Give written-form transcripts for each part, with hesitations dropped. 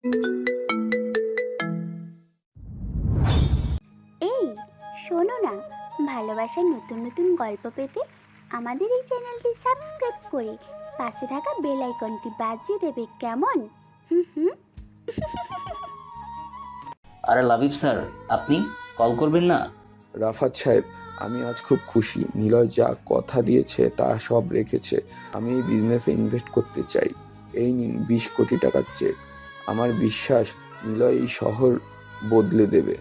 এই শোনো না, ভালোবাসার নতুন নতুন গল্প পেতে আমাদের এই চ্যানেলটি সাবস্ক্রাইব করে পাশে থাকা বেল আইকনটি বাজিয়ে দেবে, কেমন? হুম হুম। আরে লাবিব স্যার, আপনি কল করবেন না? রাফাত সাহেব, আমি আজ খুব খুশি। নিলয় যা কথা দিয়েছে তা সব রেখেছে। আমি এই বিজনেসে ইনভেস্ট করতে চাই। এই নিন 20 কোটি টাকার চেক। আমার বিশ্বাস নিলয় এই শহর বদলে দেবে।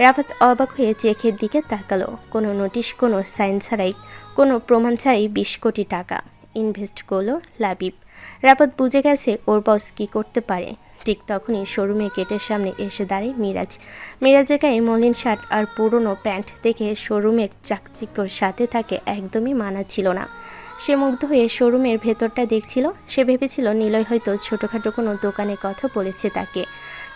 রাফাত অবাক হয়ে চেকের দিকে তাকালো। কোনো নোটিশ, কোনো সাইন ছাড়াই, কোনো প্রমাণ ছাড়াই 20 কোটি টাকা ইনভেস্ট করলো লাবিব। রাফাত বুঝে গেছে ওর বস কী করতে পারে। ঠিক তখনই শোরুমে গেটের সামনে এসে দাঁড়ায় মিরাজ। মিরাজের গায়ে মলিন শার্ট আর পুরনো প্যান্ট দেখে শোরুমের চাকচিক্যর সাথে তাকে একদমই মানাচ্ছিল না। সে মুগ্ধ হয়ে শোরুমের ভেতরটা দেখছিল। সে ভেবেছিল নিলয় হয়তো ছোটোখাটো কোনো দোকানের কথা বলেছে তাকে,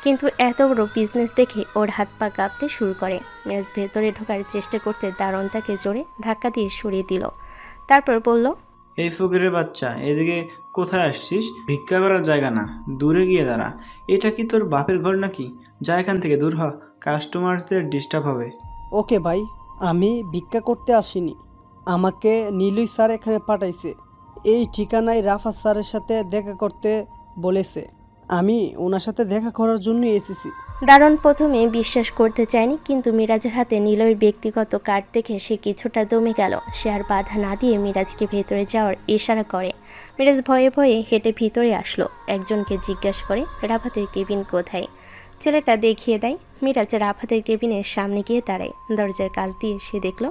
কিন্তু এত বড় বিজনেস দেখে ওর হাত পা কাঁপতে শুরু করে। মিরাজ ভেতরে ঢোকার চেষ্টা করতে দারোয়ান তাকে জোরে ধাক্কা দিয়ে সরিয়ে দিল। তারপর বলল, এই ফকিরের বাচ্চা, এদিকে কোথায় আসছিস? ভিক্ষা করার জায়গা না, দূরে গিয়ে দাঁড়া। এটা কি তোর বাপের ঘর নাকি? যা এখান থেকে দূর হ, কাস্টমারদের ডিস্টার্ব হবে। ওকে ভাই, আমি ভিক্ষা করতে আসিনি। আমাকে নীলুই স্যার এখানে পাঠাইছে। এই ঠিকানায় রাফাত স্যারের সাথে দেখা করতে বলেছে। আমি ওনার সাথে দেখা করার জন্যই এসেছি। দারোয়ান প্রথমে বিশ্বাস করতে চায়নি, কিন্তু মিরাজের হাতে নিলয়ের ব্যক্তিগত কার্ড দেখে সে কিছুটা দমে গেল। সে আর বাধা না দিয়ে মিরাজকে ভেতরে যাওয়ার ইশারা করে। মিরাজ ভয়ে ভয়ে হেঁটে ভিতরে আসলো। একজনকে জিজ্ঞাসা করে রাফাতের কেবিন কোথায়। ছেলেটা দেখিয়ে দেয়। মিরাজ রাফাতের কেবিনের সামনে গিয়ে দাঁড়ায়। দরজার কাছ দিয়ে সে দেখল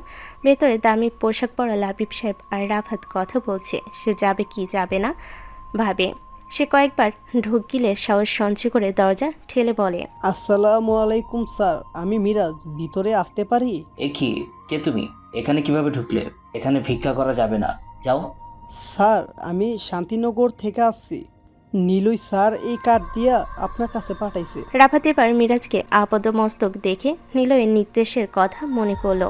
ভেতরে দামি পোশাক পরা লাবিব সাহেব আর রাফাত কথা বলছে। সে যাবে কি যাবে না ভাবে। সে কয়েকবার ঢোক গিলে সাহস সঞ্চয় করে দরজা ঠেলে বলে, আসসালামু আলাইকুম স্যার, আমি মিরাজ, ভিতরে আসতে পারি? এ কি, কে তুমি? এখানে কিভাবে ঢুকলে? এখানে ভিক্ষা করা যাবে না, যাও। স্যার, আমি শান্তিনগর থেকে আসছি। নীলুই স্যার এই কার্ড দিয়া আপনার কাছে পাঠাইছে। রাফাত এবার মিরাজকে আপাদমস্তক দেখে নিলয়ের নির্দেশের কথা মনে করলো।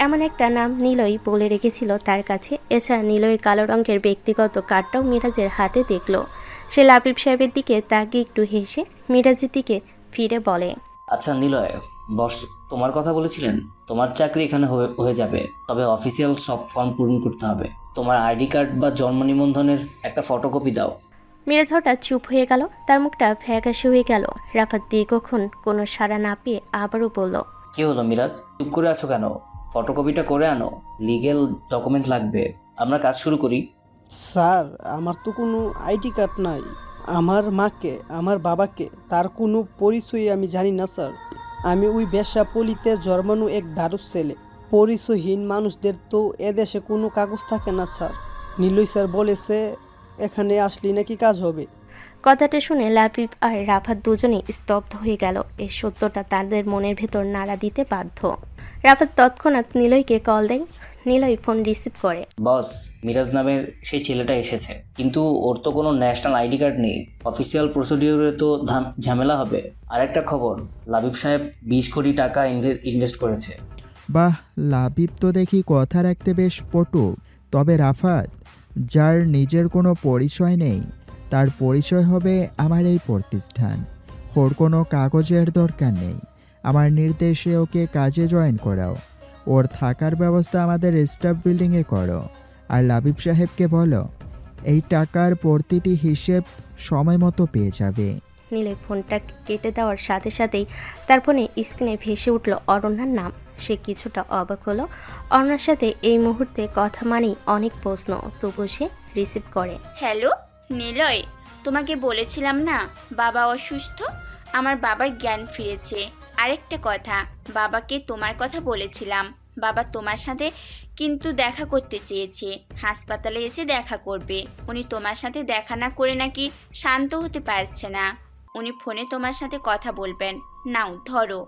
এমন একটা নাম নিলয় বলে রেখেছিল তার কাছে। এছাড়া নিলয়ের কালো রঙের ব্যক্তিগত কার্ডটাও মিরাজের হাতে দেখলো। সে লাবিব সাহেবের দিকে তাকিয়ে একটু হেসে মিরাজের দিকে ফিরে বলে, আচ্ছা নিলয়, বস তোমার কথা বলেছিলেন। তোমার চাকরি এখানে হয়ে যাবে, তবে অফিসিয়াল সব ফর্ম পূরণ করতে হবে। তোমার আইডি কার্ড বা জন্ম নিবন্ধনের একটা ফটোকপি দাও। মিরাজ হঠাৎ চুপ হয়ে গেল। তার মুখটা ফ্যাকাশে হয়ে গেল। রাফাত দীর্ঘক্ষণ কোনো সাড়া না পেয়ে আবারও বলল, কি হলো মিরাজ, চুপ করে আছো কেন? ফটোকপিটা করে আনো, লিগেল ডকুমেন্ট লাগবে। আমরা কাজ শুরু করি। স্যার, আমার তো কোনো আইডি কার্ড নাই। আমার মাকে, আমার বাবাকে, তার কোনো পরিচয় আমি জানি না স্যার। আমি ওই বেশ্যাপল্লিতে জন্মানো এক দারুস ছেলে। পরিচয়হীন মানুষদের তো এদেশে কোনো কাগজ থাকে না স্যার। নীলই স্যার বলেছে এখানে আসলে নাকি কাজ হবে। কথাটা শুনে লাবিব আর রাফাত দুজনেই স্তব্ধ হয়ে গেল। এই সত্যটা তাদের মনের ভেতর নাড়া দিতে বাধ্য। রাফাত তৎক্ষণাৎ নিলয়কে কল দেয়। নিলয় ফোন রিসিভ করে। বস, মিরাজ নামের সেই ছেলেটা এসেছে, কিন্তু ওর তো কোনো ন্যাশনাল আইডি কার্ড নেই। অফিসিয়াল প্রসিডিওরে তো ঝামেলা হবে। আরেকটা খবর, লাবিব সাহেব 20 কোটি টাকা ইনভেস্ট করেছে। বাহ, লাবিব তো দেখি কথা রাখতে বেশ পটু। তবে রাফাত, যার নিজের কোনো পরিচয় নেই, তার পরিচয় হবে আমার এই প্রতিষ্ঠান। ওর কোনো কাগজের দরকার নেই। আমার নির্দেশে ওকে কাজে জয়েন করাও। ওর থাকার ব্যবস্থা আমাদের স্টাফ বিল্ডিংয়ে করো। আর লাবিব সাহেবকে বলো এই টাকার প্রতিটি হিসেব সময় মতো পেয়ে যাবে। নিলয় ফোনটা কেটে দেওয়ার সাথে সাথেই তার ফোনে স্ক্রিনে ভেসে উঠল অরণ্যার নাম। সে কিছুটা অবাক হলো। অরণ্যার সাথে এই মুহূর্তে কথা মানেই অনেক প্রশ্ন, তবু সে রিসিভ করে। হ্যালো নিলয়, তোমাকে বলেছিলাম না বাবা অসুস্থ? আমার বাবার জ্ঞান ফিরেছে। আরেকটা কথা, বাবাকে তোমার কথা বলেছিলাম। বাবা তোমার সাথে কিন্তু দেখা করতে চেয়েছে। হাসপাতালে এসে দেখা করবে। উনি তোমার সাথে দেখা না করে নাকি শান্ত হতে পারছে না। উনি ফোনে তোমার সাথে কথা বলবেন। নাও ধরো।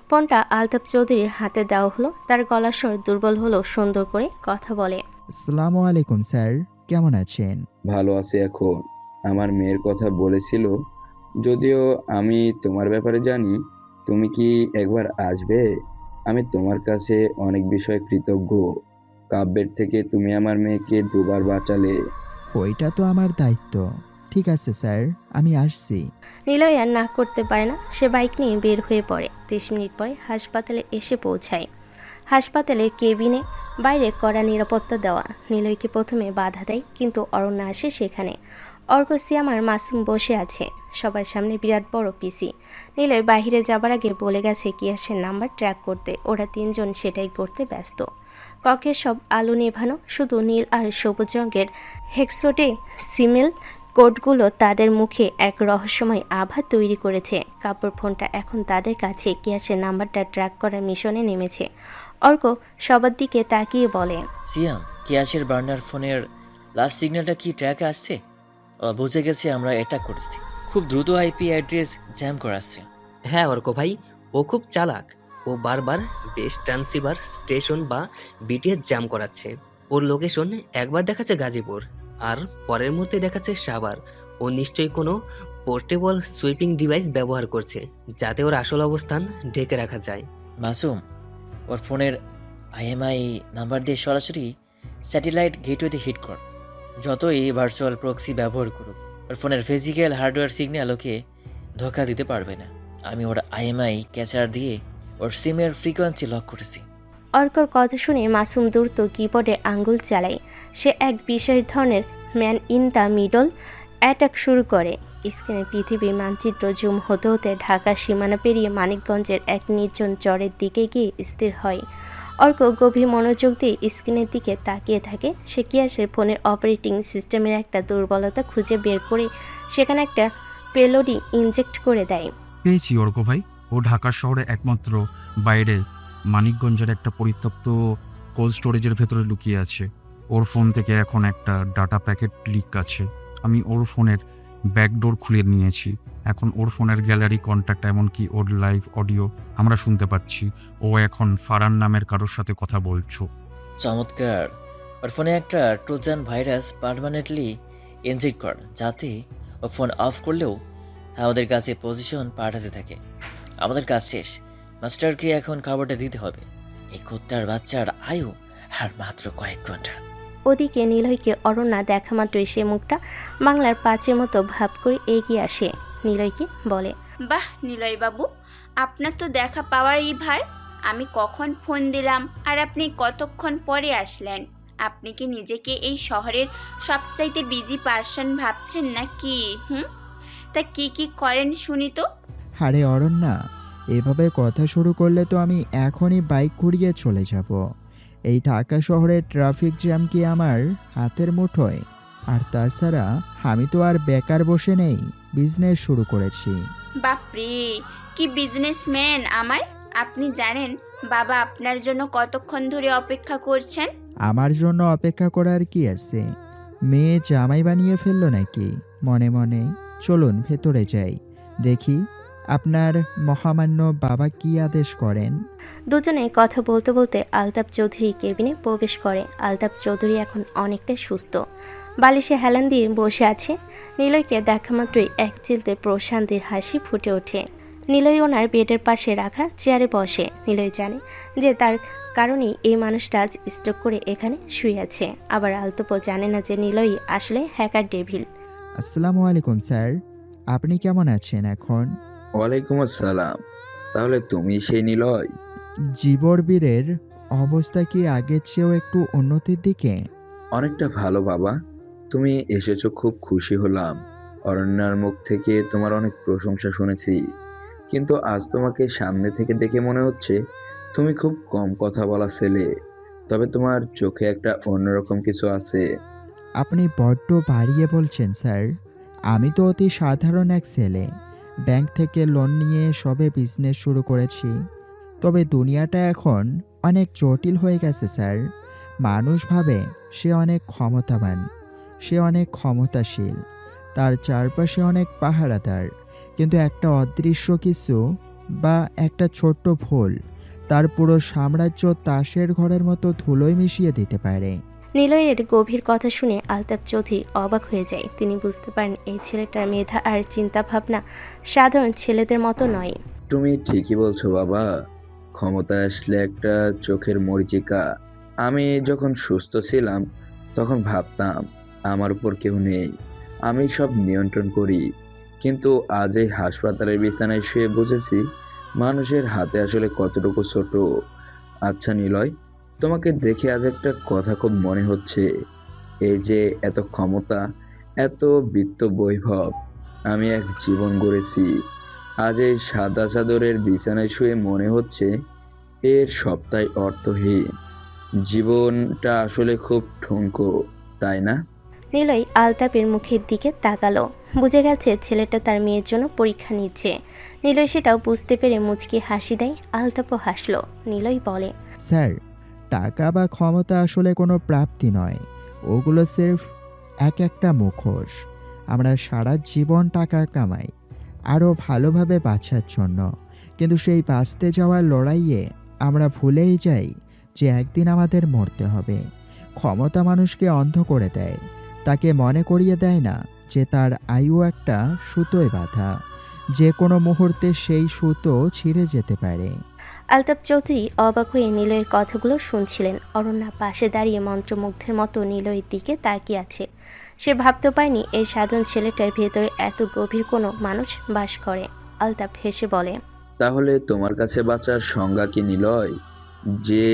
ফোনটা আলতাফ চৌধুরীর হাতে দেওয়া হলো। তার গলার স্বর দুর্বল হলো। সুন্দর করে কথা বলে, আসসালামু আলাইকুম স্যার, কেমন আছেন? ভালো আছি এখন। আমার মেয়ের কথা বলেছিল, যদিও আমি তোমার ব্যাপারে জানি। তুমি কি একবার আসবে? আমি তোমার কাছে অনেক বিষয়ে কৃতজ্ঞ। কাব্যের থেকে তুমি আমার মেয়েকে দুবার বাঁচালে। ওইটা তো আমার দায়িত্ব। ঠিক আছে স্যার, আমি আসছি। নিলয় আর না করতে পারে না, সে বাইক নিয়ে বের হয়ে পড়ে। 30 মিনিট পরে হাসপাতালে এসে পৌঁছায়। হাসপাতালের কেবিনে বাইরে কড়া নিরাপত্তা দেওয়া। নিলয়কে প্রথমে বাধা দেয়, কিন্তু অরণ্যা আসে সেখানে। অর্ক সিয়াম আর মাসুম বসে আছে, সবার সামনে বিরাট বড় পিসি। নিলয় বাইরে যাবার আগে বলে গেছে কিয়াসের নাম্বার ট্র্যাক করতে, ওরা তিনজন সেটাই করতে ব্যস্ত। কক্ষের সব আলো নেভানো, শুধু নীল আর সবুজ রঙের হেক্সোডে সিমেল কোডগুলো তাদের মুখে এক রহস্যময় আভা তৈরি করেছে। কাপড় ফোনটা এখন তাদের কাছে, কিয়াসের নাম্বারটা ট্র্যাক করার মিশনে নেমেছে। অর্ক সবার দিকে তাকিয়ে বলে, সিয়াম, কিয়াসের বার্নার ফোনের লাস্ট সিগন্যালটা কি ট্র্যাকে আসছে? ও বুঝে গেছে আমরা এটা করেছি। খুব দ্রুত আইপি অ্যাড্রেস জ্যাম করাচ্ছে। হ্যাঁ অর্ক ভাই, ও খুব চালাক। ও বারবার বেস্ট ট্রান্সিভার স্টেশন বা বিটিএস জ্যাম করাচ্ছে। ওর লোকেশন একবার দেখাচ্ছে গাজীপুর, আর পরের মুহূর্তে দেখাচ্ছে সাভার। ও নিশ্চয়ই কোনো পোর্টেবল সুইপিং ডিভাইস ব্যবহার করছে, যাতে ওর আসল অবস্থান ঢেকে রাখা যায়। মাসুম, ওর ফোনের আইএমআই নাম্বার দিয়ে সরাসরি স্যাটেলাইট গেটওয়েতে হিট কর। যতই ভার্চুয়াল প্রক্সি ব্যবহার করুক, ওর ফোনের ফিজিক্যাল হার্ডওয়্যার সিগন্যাল ওকে ধোঁকা দিতে পারবে না। আমি ওর আইএমআই ক্যাচার দিয়ে ওর সিমের ফ্রিকোয়েন্সি লক করেছি। অর্কর কথা শুনে মাসুম দ্রুত কিবোর্ডে আঙ্গুল চালায়। সে এক বিশেষ ধরনের man in the middle attack শুরু করে। স্ক্রিনে পৃথিবীর মানচিত্র জুম হতে হতে ঢাকার সীমানা পেরিয়ে মানিকগঞ্জের এক নির্জন চরের দিকে গিয়ে স্থির হয়। অর্ক গভীর মনোযোগ দিয়ে স্ক্রিনের দিকে তাকিয়ে থাকে। সে কিয়াসের ফোনের অপারেটিং সিস্টেমের একটা দুর্বলতা খুঁজে বের করে সেখানে একটা পেলোডি ইনজেক্ট করে দেয়। পেয়েছি অর্ক ভাই। ও ঢাকা শহরে একমাত্র বাইরে মানিকগঞ্জের একটা পরিত্যক্ত কোল্ড স্টোরেজের ভেতরে লুকিয়ে আছে। ওর ফোন থেকে এখন একটা ডাটা প্যাকেট লিক আছে। আমি ওর ফোনের ব্যাকডোর খুলে নিয়েছি। এখন ওর ফোনের গ্যালারি, কন্ট্যাক্ট, এমনকি ওর লাইভ অডিও আমরা শুনতে পাচ্ছি। ও এখন ফারান নামের কারোর সাথে কথা বলছো। চমৎকার। ওর ফোনে একটা ট্রোজান ভাইরাস পার্মানেন্টলি ইনজেক্ট কর, যাতে ও ফোন অফ করলেও আমাদের কাছে পজিশন পাঠাতে থাকে। আমাদের কাজ শেষ। মাস্টারকে এখন খাবারটা দিতে হবে। এই কুত্তার বাচ্চার আয়ু আর মাত্র কয়েক ঘন্টা। ওদিকে নিলয়কে অরণ্যা দেখা মাত্রই সে মুখটা বাংলার পাঁচের মতো ভাব করে এগিয়ে আসে। নিলয়কে বলে, বাহ নিলয় বাবু, আপনার তো দেখা পাওয়ারই ভার। আমি কখন ফোন দিলাম আর আপনি কতক্ষণ পরে আসলেন? আপনি কি নিজেকে এই শহরের সবচাইতে বিজি পার্সন ভাবছেন না কি? তা কি কি করেন শুনি তো। আরে অরণ্যা, এভাবে কথা শুরু করলে তো আমি এখনই বাইক ঘুরিয়ে চলে যাব। এই ঢাকা শহরের ট্রাফিক জ্যাম কি আমার হাতের মুঠোয়? আর তাছাড়া আমি তো আর বেকার বসে নেই, বিজনেস শুরু করেছি। বাপরে, কি বিজনেসম্যান আমার! আপনি জানেন বাবা আপনার জন্য কতক্ষণ ধরে অপেক্ষা করছেন? আমার জন্য অপেক্ষা করার কি আছে? মেয়ে জামাই বানিয়ে ফেললো নাকি মনে মনে? চলুন ভেতরে যাই, দেখি আপনার মহামান্য বাবা কি আদেশ করেন। দুজনে কথা বলতে বলতে আলতাফ চৌধুরী কেবিনে প্রবেশ করে। আলতাফ চৌধুরী এখন অনেকটা সুস্থ, বালিশে হেলান দিয়ে বসে আছে। নিলয়কে দেখা মাত্রই এক চিলতে প্রশান্তির হাসি ফুটে ওঠে। নিলয় ওনার বেডের পাশে রাখা চেয়ারে বসে। নিলয় জানে যে তার কারণেই এই মানুষটা আজ স্ট্রোক করে এখানে শুয়ে আছে। আবার আলতাফও জানে না যে নিলয় আসলে হ্যাকার ডেভিল। আসসালামু আলাইকুম স্যার, আপনি কেমন আছেন এখন? ওয়ালাইকুম আসসালাম। তাহলে তুমি সেই নিলয়? জীবরবীরের অবস্থা কি আগের চেয়েও একটু উন্নতির দিকে? অনেকটা ভালো বাবা। তুমি এসেছো, খুব খুশি হলাম। অরণ্যার মুখ থেকে তোমার অনেক প্রশংসা শুনেছি, কিন্তু আজ তোমাকে সামনে থেকে দেখে মনে হচ্ছে তুমি খুব কম কথা বলা ছেলে। তবে তোমার চোখে একটা অন্যরকম কিছু আছে। আপনি বড্ড বাড়িয়ে বলছেন স্যার। আমি তো অতি সাধারণ এক ছেলে, ব্যাংক থেকে লোন নিয়ে সবে বিজনেস শুরু করেছি। তবে দুনিয়াটা এখন অনেক জটিল হয়ে গেছে স্যার। মানুষ ভাবে সে অনেক ক্ষমতাবান, সে অনেক ক্ষমতাশীল, তার চারপাশে অনেক পাহারাদার, কিন্তু একটা অদৃশ্য কিছু বা একটা ছোট্ট ভুল তার পুরো সাম্রাজ্য তাসের ঘরের মতো ধুলোয় মিশিয়ে দিতে পারে। নিলয়ের গভীর কথা শুনে আলতাফ চৌধুরী অবাক হয়ে যায়। তিনি বুঝতে পারেন এই ছেলেটার মেধা আর চিন্তা ভাবনা সাধারণ ছেলেদের মতো নয়। তুমি ঠিকই বলছো বাবা, ক্ষমতা আসলে একটা চোখের মরিচিকা। আমি যখন সুস্থ ছিলাম তখন ভাবতাম আমার উপর কেউ নেই, আমি সব নিয়ন্ত্রণ করি। কিন্তু আজ এই হাসপাতালের বিছানায় শুয়ে বুঝেছি মানুষের হাতে আসলে কতটুকু ছোট। আচ্ছা নিলয়, তোমাকে দেখে আজ একটা কথা খুব মনে হচ্ছে। এই যে এত ক্ষমতা, এত বিত্ত বৈভব, আমি এক জীবন গড়েছি। আজ এই সাদা চাদরের বিছানায় শুয়ে মনে হচ্ছে এর সবটাই অর্থহীন। জীবনটা আসলে খুব ঠুনকো, তাই না? নিলয় আলতাপের মুখের দিকে তাকালো। বুঝে গেছে ছেলেটা তার মেয়ের জন্য পরীক্ষা নিচ্ছে। নিলয় সেটাও বুঝতে পেরে মুচকি হাসি দেয়। আলতাপও হাসলো। নিলয় বলে, স্যার, টাকা বা ক্ষমতা আসলে কোনো প্রাপ্তি নয়, ওগুলো সির্ফ এক একটা মুখোশ। আমরা সারা জীবন টাকা কামাই আরও ভালোভাবে বাঁচার জন্য, কিন্তু সেই বাঁচতে যাওয়ার লড়াইয়ে আমরা ভুলেই যাই যে একদিন আমাদের মরতে হবে। ক্ষমতা মানুষকে অন্ধ করে দেয়, তাকে মনে করিয়ে দেয় না যে তার আয়ু একটা সুতোয় বাঁধা, যে কোনো মুহূর্তে সেই সুতো ছিঁড়ে যেতে পারে। আলতাপ চৌধুরী অবাক হয়ে নিলয়ের কথাগুলো শুনছিলেন। অরণ্যা পাশে দাঁড়িয়ে মন্ত্রমুগ্ধের মতো নিলয়ের দিকে তাকিয়ে আছে। সে ভাবতে পারেনি এই সাধারণ ছেলেটার ভেতরে এত গভীর কোনো মানুষ বাস করে। আলতাপ হেসে বলে, তাহলে তোমার কাছে বাঁচার সংজ্ঞা কি নিলয়? যে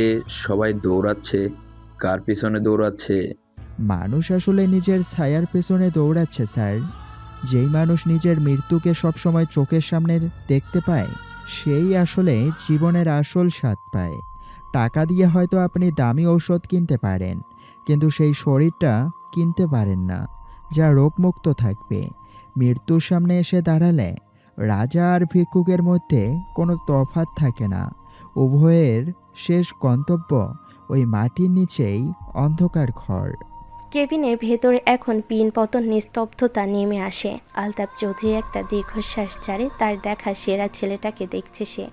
সবাই দৌড়াচ্ছে, কার পিছনে দৌড়াচ্ছে? মানুষ আসলে নিজের ছায়ার পেছনে দৌড়াচ্ছে স্যার। যেই মানুষ নিজের মৃত্যুকে সবসময় চোখের সামনে দেখতে পায়, সেই আসলে জীবনের আসল স্বাদ পায়। টাকা দিয়ে হয়তো আপনি দামি ঔষধ কিনতে পারেন, কিন্তু সেই শরীরটা কিনতে পারেন না যা রোগমুক্ত থাকবে। মৃত্যুর সামনে এসে দাঁড়ালে রাজা আর ভিক্ষুকের মধ্যে কোনো তফাৎ থাকে না। উভয়ের শেষ গন্তব্য ওই মাটির নিচেই অন্ধকার ঘর। কেবিনের ভেতরে এখন পিনপতন নিস্তব্ধতা নেমে আসে। আলতাপ চৌধুরী একটা দীর্ঘশ্বাস ছাড়ে। তার দেখা সেরা ছেলেটাকে দেখছে সে,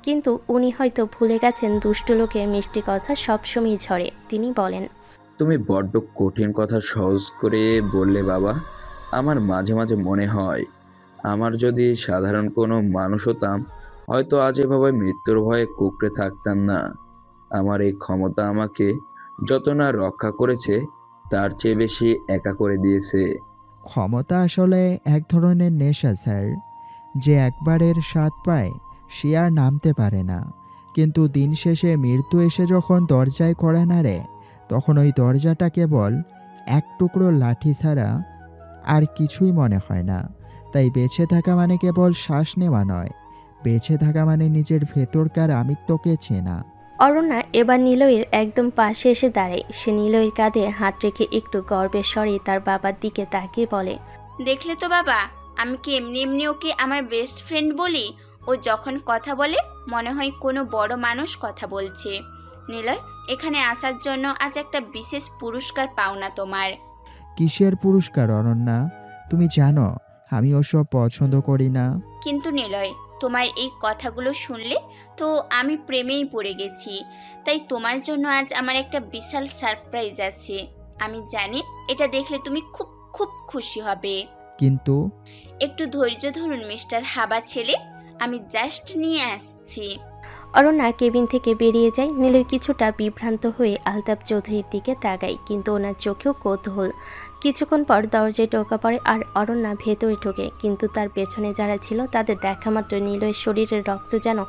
কিন্তু উনি হয়তো ভুলে গেছেন দুষ্ট লোকের মিষ্টি কথা সবসময় ঝরে। তিনি বলেন, তুমি বড্ড কঠিন কথা সহজ করে বললে বাবা। আমার মাঝে মাঝে মনে হয় আমার যদি সাধারণ কোনো মানুষ হতাম, হয়তো আজ এভাবে মৃত্যুর ভয়ে কুঁকড়ে থাকতাম না। আমার এই ক্ষমতা আমাকে যত না রক্ষা করেছে, তার চেয়ে বেশি একা করে দিয়েছে। ক্ষমতা আসলে এক ধরনের নেশা স্যার। যে একবারের স্বাদ পায় সে আর নামতে পারে না। কিন্তু দিন শেষে মৃত্যু এসে যখন দরজায় কড়া নাড়ে, তখন ওই দরজাটা কেবল এক টুকরো লাঠি ছাড়া আর কিছুই মনে হয় না। তাই বেঁচে থাকা মানে কেবল শ্বাস নেওয়া নয়, বেঁচে থাকা মানে নিজের ভেতরকার আমিত্বকে চেনা। অরণ্যা এবার নিলয়ের একদম পাশে এসে দাঁড়ায়। সে নিলয়ের কাঁধে হাত রেখে একটু গর্বের স্বরে তার বাবার দিকে তাকিয়ে বলে, দেখলে তো বাবা, আমি কি এমনি এমনি ওকে আমার বেস্ট ফ্রেন্ড বলি? ও যখন কথা বলে মনে হয় কোনো বড় মানুষ কথা বলছে। নিলয়, এখানে আসার জন্য আজ একটা বিশেষ পুরস্কার পাওনা তোমার। কিসের পুরস্কার অনন্যা? তুমি জানো আমি ওসব পছন্দ করি না। কিন্তু নিলয়, তোমার এই কথাগুলো শুনলে তো আমি প্রেমেই পড়ে গেছি। তাই তোমার জন্য আজ আমার একটা বিশাল সারপ্রাইজ আছে। আমি জানি এটা দেখলে তুমি খুব খুব খুশি হবে। কিন্তু একটু ধৈর্য ধরুন মিস্টার হাবা ছেলে, আমি জাস্ট নিয়ে আসছি। অরণ্যা কেবিন থেকে বেরিয়ে যায়। নিলয় কিছুটা বিভ্রান্ত হয়ে আলতাপ চৌধুরীর দিকে তাকায়, কিন্তু ওনার চোখেও কৌতূহল। কিছুক্ষণ পর দরজায় টোকা পড়ে আর অরণ্যা ভেতরে ঢোকে, কিন্তু তার পেছনে যারা ছিল তাদের দেখা মাত্র নিলয়ের শরীরের রক্ত যেন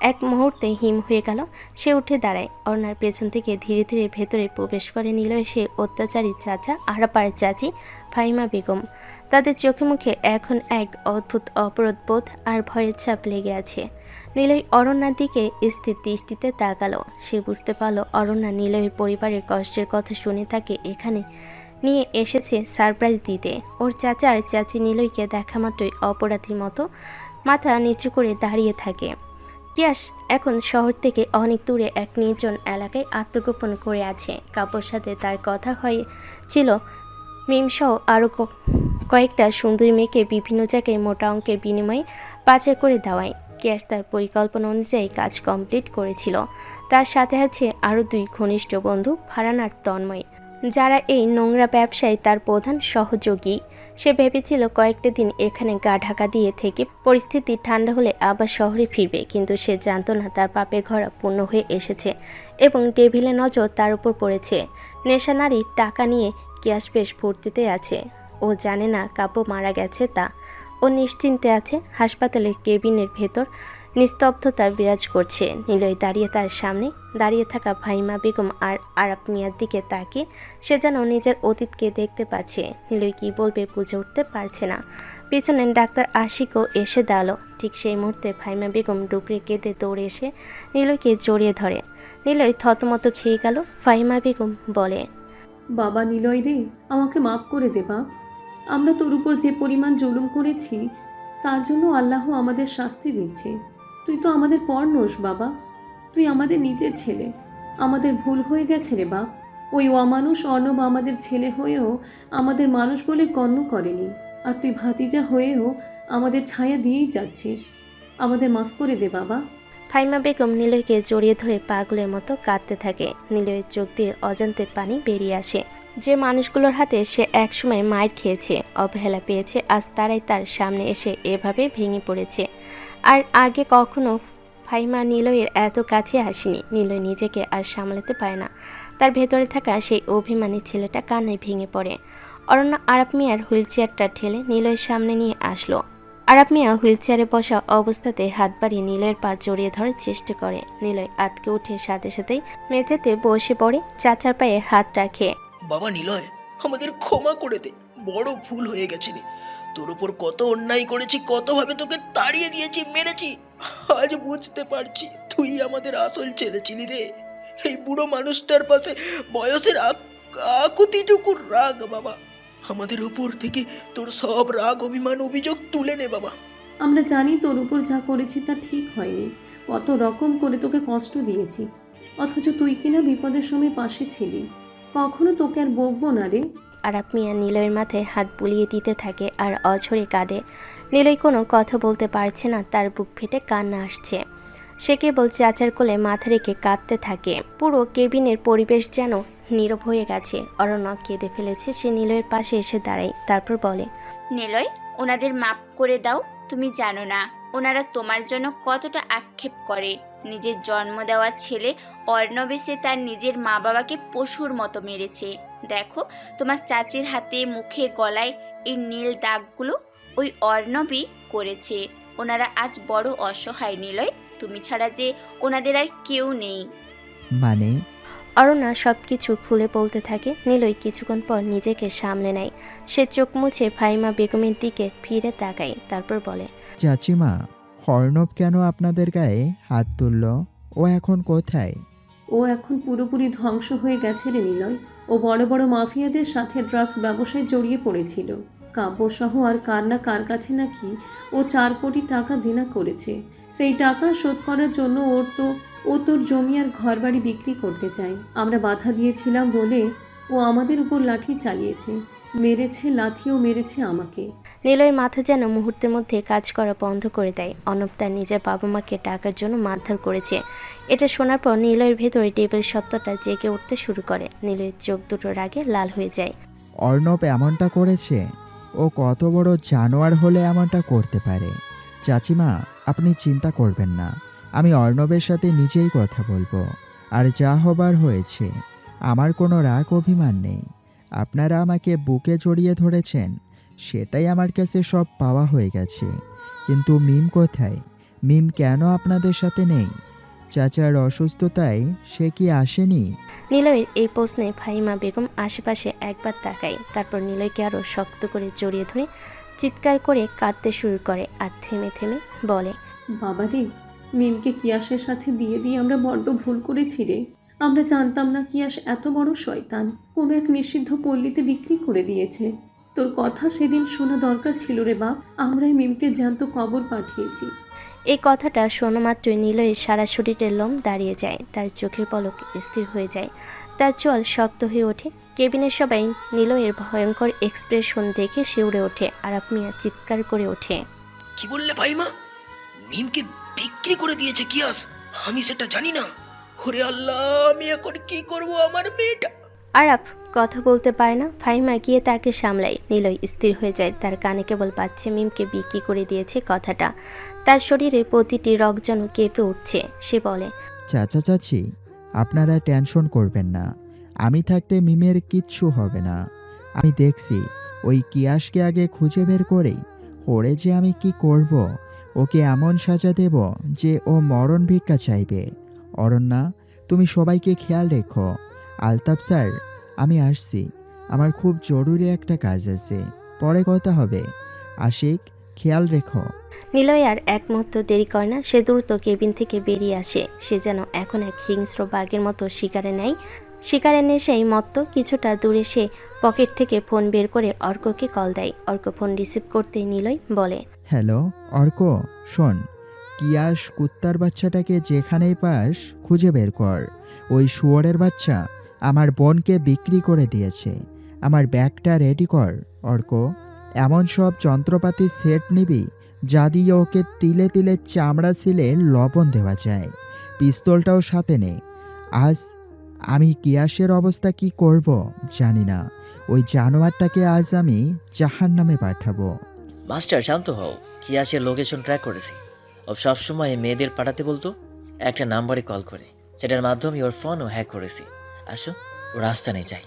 এক মুহূর্তে হিম হয়ে গেল। সে উঠে দাঁড়ায়। অরণ্যার পেছন থেকে ধীরে ধীরে ভেতরে প্রবেশ করে নিলয়, সে অত্যাচারী চাচা আরাপার চাচি ফাহিমা বেগম। তাদের চোখে মুখে এখন এক অদ্ভুত অপরাধবোধ আর ভয়ের ছাপ লেগে আছে। নিলয় অরণ্যার দিকে স্থির দৃষ্টিতে তাকালো। সে বুঝতে পারল অরণ্যা নিলয়ের পরিবারের কষ্টের কথা শুনে তাকে এখানে নিয়ে এসেছে সারপ্রাইজ দিতে। ওর চাচা আর চাচি নিলয়কে দেখা মাত্রই অপরাধীর মতো মাথা নিচু করে দাঁড়িয়ে থাকে। কিয়াস এখন শহর থেকে অনেক দূরে এক নির্জন এলাকায় আত্মগোপন করে আছে। কাপড় সাথে তার কথা হয়েছিল মিমসহ আরও কয়েকটা সুন্দরী মেয়েকে বিভিন্ন জায়গায় মোটা অঙ্কের বিনিময়ে পাচার করে দেওয়ায় কিয়াস তার পরিকল্পনা অনুযায়ী কাজ কমপ্লিট করেছিল। তার সাথে আছে আরও দুই ঘনিষ্ঠ বন্ধু, ফারহান আর তন্ময়, যারা এই নোংরা ব্যবসায় তার প্রধান সহযোগী। সে ভেবেছিল কয়েকটা দিন এখানে গা ঢাকা দিয়ে থেকে পরিস্থিতি ঠান্ডা হলে আবার শহরে ফিরবে, কিন্তু সে জানতো না তার পাপের ঘোড়া পূর্ণ হয়ে এসেছে এবং টেবিলের নজর তার উপর পড়েছে। নেশা নারী টাকা নিয়ে কিয়াস বেশ ফুর্তিতে আছে। ও জানে না কাব্য মারা গেছে তা। ও নিশ্চিন্তে আছে। হাসপাতালের কেবিনের ভেতর নিস্তব্ধতা বিরাজ করছে। নিলয় দাঁড়িয়ে তার সামনে। দাঁড়িয়ে থাকা ফাহিমা বেগম আর আরাপ মিয়ার দিকে তাকিয়ে সে যেন নিজের অতীতকে দেখতে পাচ্ছে। নিলয় কী বলবে বুঝে উঠতে পারছে না। পেছনে ডাক্তার আশিকও এসে দাঁড়ালো। ঠিক সেই মুহূর্তে ফাহিমা বেগম ডুকরে কেঁদে দৌড়ে এসে নিলয়কে জড়িয়ে ধরে। নিলয় থতমত খেয়ে গেল। ফাহিমা বেগম বলে, বাবা নিলয় রে, আমাকে মাফ করে দে বাপ। আমরা তোর উপর যে পরিমাণ জুলুম করেছি তার জন্য আল্লাহ আমাদের শাস্তি দিচ্ছে। তুই তো আমাদের পর নোস বাবা, তুই আমাদের নিজের ছেলে। আমাদের ভুল হয়ে গেছে রে বাপ। ওই অমানুষ অর্ণব আমাদের ছেলে হয়েও আমাদের মানুষ বলে গণ্য করেনি, আর তুই ভাতিজা হয়েও আমাদের ছায়া দিয়েই যাচ্ছিস। আমাদের মাফ করে দে বাবা। ফাহিমা বেগম নিলয়কে জড়িয়ে ধরে পাগলের মতো কাঁদতে থাকে। নিলয়ের চোখ দিয়ে অজান্তে পানি বেরিয়ে আসে। যে মানুষগুলোর হাতে সে একসময় মায়ের খেয়েছে, অবহেলা পেয়েছে, আজ তারাই তার সামনে এসে এভাবে ভেঙে পড়েছে। আর আগে কখনো ফাহিমা নিলয়ের এত কাছে আসেনি। নিলয় নিজেকে আর সামলাতে পারে না। তার ভেতরে থাকা সেই অভিমানী ছেলেটা কান্নায় ভেঙে পড়ে। অরণ্য আরাপ মিয়ার হুইল চেয়ারটা ঠেলে নিলয়ের সামনে নিয়ে আসলো। আরাপ মিয়া হুইল চেয়ারে বসা অবস্থাতে হাত বাড়িয়ে নিলয়ের পা জড়িয়ে ধরার চেষ্টা করে। নিলয় আটকে উঠে সাথে সাথেই মেঝেতে বসে পড়ে, চাচার পায়ে হাত রাখে। বাবা নিলয়, আমাদের ক্ষমা করে দে, বড় ভুল হয়ে গেছে রে। তোর উপর কত অন্যায় করেছি, কতভাবে তোকে তাড়িয়ে দিয়েছি, মেরেছি। আজ বুঝতে পারছি তুই আমাদের আসল ছেলে ছিলি রে। এই বুড়ো মানুষটার পাশে বয়সের আকুতিটুকু রাগ বাবা। আমাদের উপর থেকে তোর সব রাগ, অভিমান, অভিযোগ তুলে নে বাবা। আমরা জানি তোর উপর যা করেছি তা ঠিক হয়নি, কত রকম করে তোকে কষ্ট দিয়েছি, অথচ তুই কিনা বিপদের সময় পাশে ছিলি। কখনো তোকে আর বকবো না রে। আরাপ মিয়া নিলয়ের মাথায় হাত বুলিয়ে দিতে থাকে আর অঝরে কাঁদে। নিলয় কোনো কথা বলতে পারছে না, তার বুক ফেটে কান্না আসছে। সে কেবল চাচার কোলে মাথা রেখে কাঁদতে থাকে। পুরো কেবিনের পরিবেশ যেন নীরব হয়ে গেছে। অরণ্য কেঁদে ফেলেছে। সে নিলয়ের পাশে এসে দাঁড়ায়, তারপর বলে, নিলয়, ওনাদের মাপ করে দাও। তুমি জানো না ওনারা তোমার জন্য কতটা আক্ষেপ করে। নিজের জন্ম দেওয়া ছেলে অর্ণব এসে তার নিজের মা বাবাকে পশুর মতো মেরেছে। দেখো তোমার চাচির হাতে, মুখে, গলায় এই নীল দাগগুলো ওই অর্ণবই করেছে। ওনারা আজ বড় অসহায় নিলয়, তুমি ছাড়া যে ওনাদের আর কেউ নেই। মানে? অরণ্যা সব কিছু খুলে বলতে থাকে। নিলয় কিছুক্ষণ পর নিজেকে সামলে নেয়। সে চোখ মুছে ফাহিমা বেগমের দিকে ফিরে তাকায়, তারপর বলে, চাচিমা, অর্ণব কেন আপনাদের গায়ে হাত তুলল? ও এখন কোথায়? ও এখন পুরোপুরি ধ্বংস হয়ে গেছে রে নিলয়। ও বড় বড় মাফিয়াদের সাথে ড্রাগস ব্যবসায় জড়িয়ে পড়েছিল। কাব্যসহ আর কার না কার কাছে নাকি ও 4 কোটি টাকা দেনা করেছে। সেই টাকা শোধ করার জন্য ও তোর জমি আর ঘরবাড়ি বিক্রি করতে চায়। আমরা বাধা দিয়েছিলাম বলে ও আমাদের উপর লাঠি চালিয়েছে, মেরেছে, লাথিও মেরেছে আমাকে। নিলয়ের মাথা যেন মুহূর্তের মধ্যে কাজ করা বন্ধ করে দেয়। অর্ণব তার নিজের বাবা মাকে টাকার জন্য মারধর করেছে। এটা শোনার পর নিলয়ের ভেতরে টেবিল সত্ত্বটা জেগে উঠতে শুরু করে। নিলয়ের চোখ দুটো রাগে লাল হয়ে যায়। অর্ণব এমনটা করেছে? ও কত বড় জানোয়ার হলে এমনটা করতে পারে? চাচিমা, আপনি চিন্তা করবেন না, আমি অর্ণবের সাথে নিজেই কথা বলবো। আর যা হবার হয়েছে, আমার কোনো রাগ অভিমান নেই। আপনারা আমাকে বুকে জড়িয়ে ধরেছেন, সেটাই আমার কাছে সব পাওয়া হয়ে গেছে। কিন্তু মিম কোথায়? মিম কেন আপনাদের সাথে নেই? চাচার অসুস্থতায় সে কি আসেনি? নিলয়ের এই প্রশ্নে ফাহিমা বেগম আশেপাশে একবার তাকায়, তারপর নিলয়কে আরও শক্ত করে জড়িয়ে ধরে চিৎকার করে কাঁদতে শুরু করে আর থেমে থেমে বলে, বাবা রে, মিমকে কিয়াসের সাথে বিয়ে দিয়ে আমরা বড্ড ভুল করেছি রে। আমরা জানতাম না কিয়াস এত বড় শয়তান, কোনো এক নিষিদ্ধ পল্লীতে বিক্রি করে দিয়েছে। তোর কথা সেদিন শোনা দরকার ছিল রে বাপ। আমরাই মিমকে জ্যান্ত কবর পাঠিয়েছি। এই কথাটা শোনা মাত্রই নিলয়ের সারা শরীরের লোম দাঁড়িয়ে যায়। তার চোখের পলক স্থির হয়ে যায়, তার চোয়াল শক্ত হয়ে ওঠে। কেবিনের সবাই নিলয়ের ভয়ঙ্কর এক্সপ্রেশন দেখে শিউরে ওঠে। আরাপ মিয়া চিৎকার করে ওঠে, কি বললে ভাইমা? মিমকে বিক্রি করে দিয়েছে কিয়াস? আমি সেটা জানি না। ওরে আল্লাহ, আমি এখন কি করব আমার মেয়েটা? আরাপ কথা বলতে পারে না। ফাহিমা গিয়ে তাকে সামলায়। নিলয় স্থির হয়ে যায়। তার কানে কেবল পাচ্ছে মিমকে বিক্রি করে দিয়েছে কথাটা। তার শরীরে প্রতিটি রগ যেন কেঁপে উঠছে। সে বলে, চাচা চাচি, আপনারা টেনশন করবেন না, আমি থাকতে মিমের কিচ্ছু হবে না। আমি দেখছি ওই কিয়াসকে আগে খুঁজে বের করেই ওরে যে আমি কি করব, ওকে এমন সাজা দেব যে ও মরণ ভিক্ষা চাইবে। অরণ্যা, তুমি সবাইকে খেয়াল রেখো। আলতাফ স্যার, আমি আসছি, আমার খুব জরুরি একটা কাজ আছে, পরে কথা হবে। আশিক, খেয়াল রেখো। নিলয় আর এক মুহূর্ত দেরি করে না, সে দ্রুত কেবিন থেকে বেরিয়ে আসে। সে যেন এখন এক হিংস্র বাঘের মতো শিকারে নেয়। শিকারের নেশায় মত্ত। কিছুটা দূরে সে পকেট থেকে ফোন বের করে অর্ককে কল দেয়। অর্ক ফোন রিসিভ করতে নিলয় বলে, হ্যালো অর্ক, শোন, কিয়াস কুত্তার বাচ্চাটাকে যেখানেই পাস খুঁজে বের কর। ওই শুয়োরের বাচ্চা আমার বোনকে বিক্রি করে দিয়েছে। আমার ব্যাগটা রেডি কর। অর্ক, এমন সব যন্ত্রপাতি সেট নিবি যা দিয়ে ওকে তিলে তিলে চামড়া ছিলে লবণ দেওয়া যায়। পিস্তলটাও সাথে নে। আজ আমি কিয়াসের অবস্থা কি করব জানি না। ওই জানোয়ারটাকে আজ আমি জাহান্নামে পাঠাবো। মাস্টার শান্ত হও, কিয়াসের লোকেশন ট্র্যাক করেছি। ও সবসময় মেয়েদের পাঠাতে বলতো একটা নাম্বারে কল করে, সেটার মাধ্যমে ওর ফোনও হ্যাক করেছি। আসো, ও রাস্তা নেই যাই।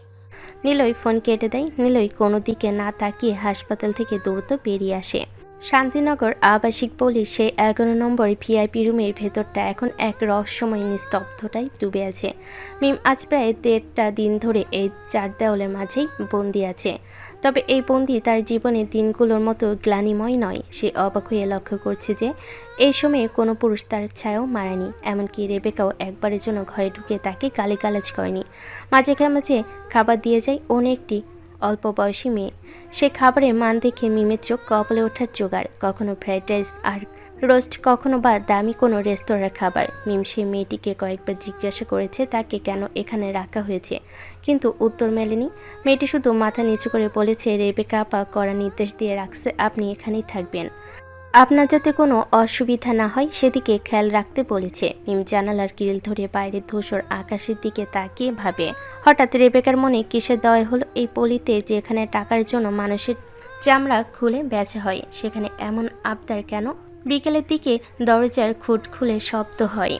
নিলয় ফোন কেটে দেয়। নিলয় কোনো দিকে না তাকিয়ে হাসপাতাল থেকে দ্রুত বেরিয়ে আসে। শান্তিনগর আবাসিক পুলিশ সেই 11 নম্বর ভিআইপি রুমের ভেতরটা এখন এক রহস্যময় নিস্তব্ধতায় ডুবে আছে। মিম আজ প্রায় 1.5 দিন ধরে এই চার দেওয়ালের মাঝেই বন্দি আছে। তবে এই বন্দি তার জীবনের দিনগুলোর মতো গ্লানিময় নয়। সে অবাক হয়ে লক্ষ্য করছে যে এই সময়ে কোনো পুরুষ তার ছায়াও মারেনি। এমনকি রেবেকাও একবারের জন্য ঘরে ঢুকে তাকে গালিগালাজ করেনি। মাঝে মাঝে খাবার দিয়ে যায় অনেকটি অল্প বয়সী মেয়ে। সে খাবারে মান দেখে মিমের চোখ কপালে ওঠার জোগাড়। কখনো ফ্রাইড রাইস আর রোস্ট, কখনো বা দামি কোনো রেস্তোরাঁর খাবার। মিম সেই মেয়েটিকে কয়েকবার জিজ্ঞাসা করেছে তাকে কেন এখানে রাখা হয়েছে, কিন্তু উত্তর মেলেনি। মেয়েটি শুধু মাথা নিচু করে বলেছে, রেবেকা আপা কড়া নির্দেশ দিয়ে রাখছে আপনি এখানেই থাকবেন, আপনার যাতে কোনো অসুবিধা না হয় সেদিকে খেয়াল রাখতে বলেছে। মিম জানালার গ্রিল ধরে বাইরে ধূসর আকাশের দিকে তাকিয়ে ভাবে, হঠাৎ রেবেকার মনে কিসের দয় হলো এই পলিতে যেখানে টাকার জন্য মানুষের চামড়া খুলে বেচা হয়, সেখানে এমন আবদার কেন? বিকেলের দিকে দরজার খুঁট খুলে শব্দ হয়।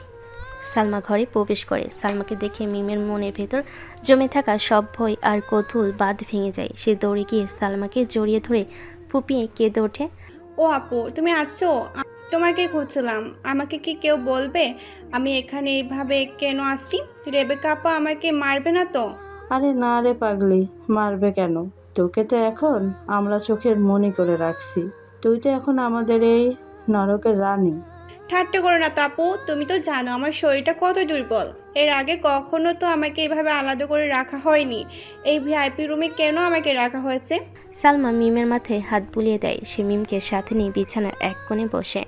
সালমা ঘরে প্রবেশ করে। সালমাকে দেখে মিমের মনের ভেতর জমে থাকা সব ভয় আর কৌতূহল বাঁধ ভেঙে যায়। সে দৌড়ে গিয়ে সালমাকে জড়িয়ে ধরে ফুপিয়ে কেঁদে ওঠে। ও আপু, তুমি আসছো? তোমাকে খুঁজছিলাম। আমাকে কি কেউ বলবে আমি এখানে এইভাবে কেন আসছি? রেবেকা আপা আমাকে মারবে না তো? আরে না রে পাগলি, মারবে কেন? তোকে তো এখন আমরা চোখের মনি করে রাখছি। তুই তো এখন আমাদের এই নরকের রানী। ঠাট্টা করো না তো আপু, তুমি তো জানো আমার শরীরটা কত দুর্বল। এর আগে কখনো তো আমাকে এইভাবে আলাদা করে রাখা হয়নি। এই ভিআইপি রুমে কেন আমাকে রাখা হয়েছে? সালমা মিমের মাথায় হাত বুলিয়ে দেয়। সে মিমকে সাথে নিয়ে বিছানার এক কোণে বসে।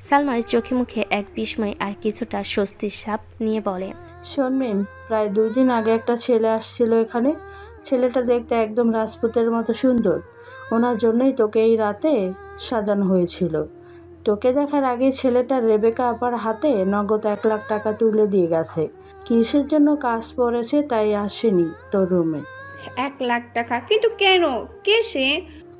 সালমার চোখে মুখে এক বিস্ময় আর কিছুটা স্বস্তির ছাপ নিয়ে বলে, শোন মিম, প্রায় 2 দিন আগে একটা ছেলে আসছিল এখানে। ছেলেটা দেখতে একদম রাজপুতের মতো সুন্দর। ওনার জন্যই তোকে এই রাতে সাজানো হয়েছিল। তোকে দেখার আগে ছেলেটা রেবেকা আপার হাতে নগদ 1 লাখ টাকা তুলে দিয়ে গেছে। কিসের জন্য কাজ পড়েছে তাই আসেনি তোর রুমে। 1 লাখ টাকা? কিন্তু কেন? কে সে?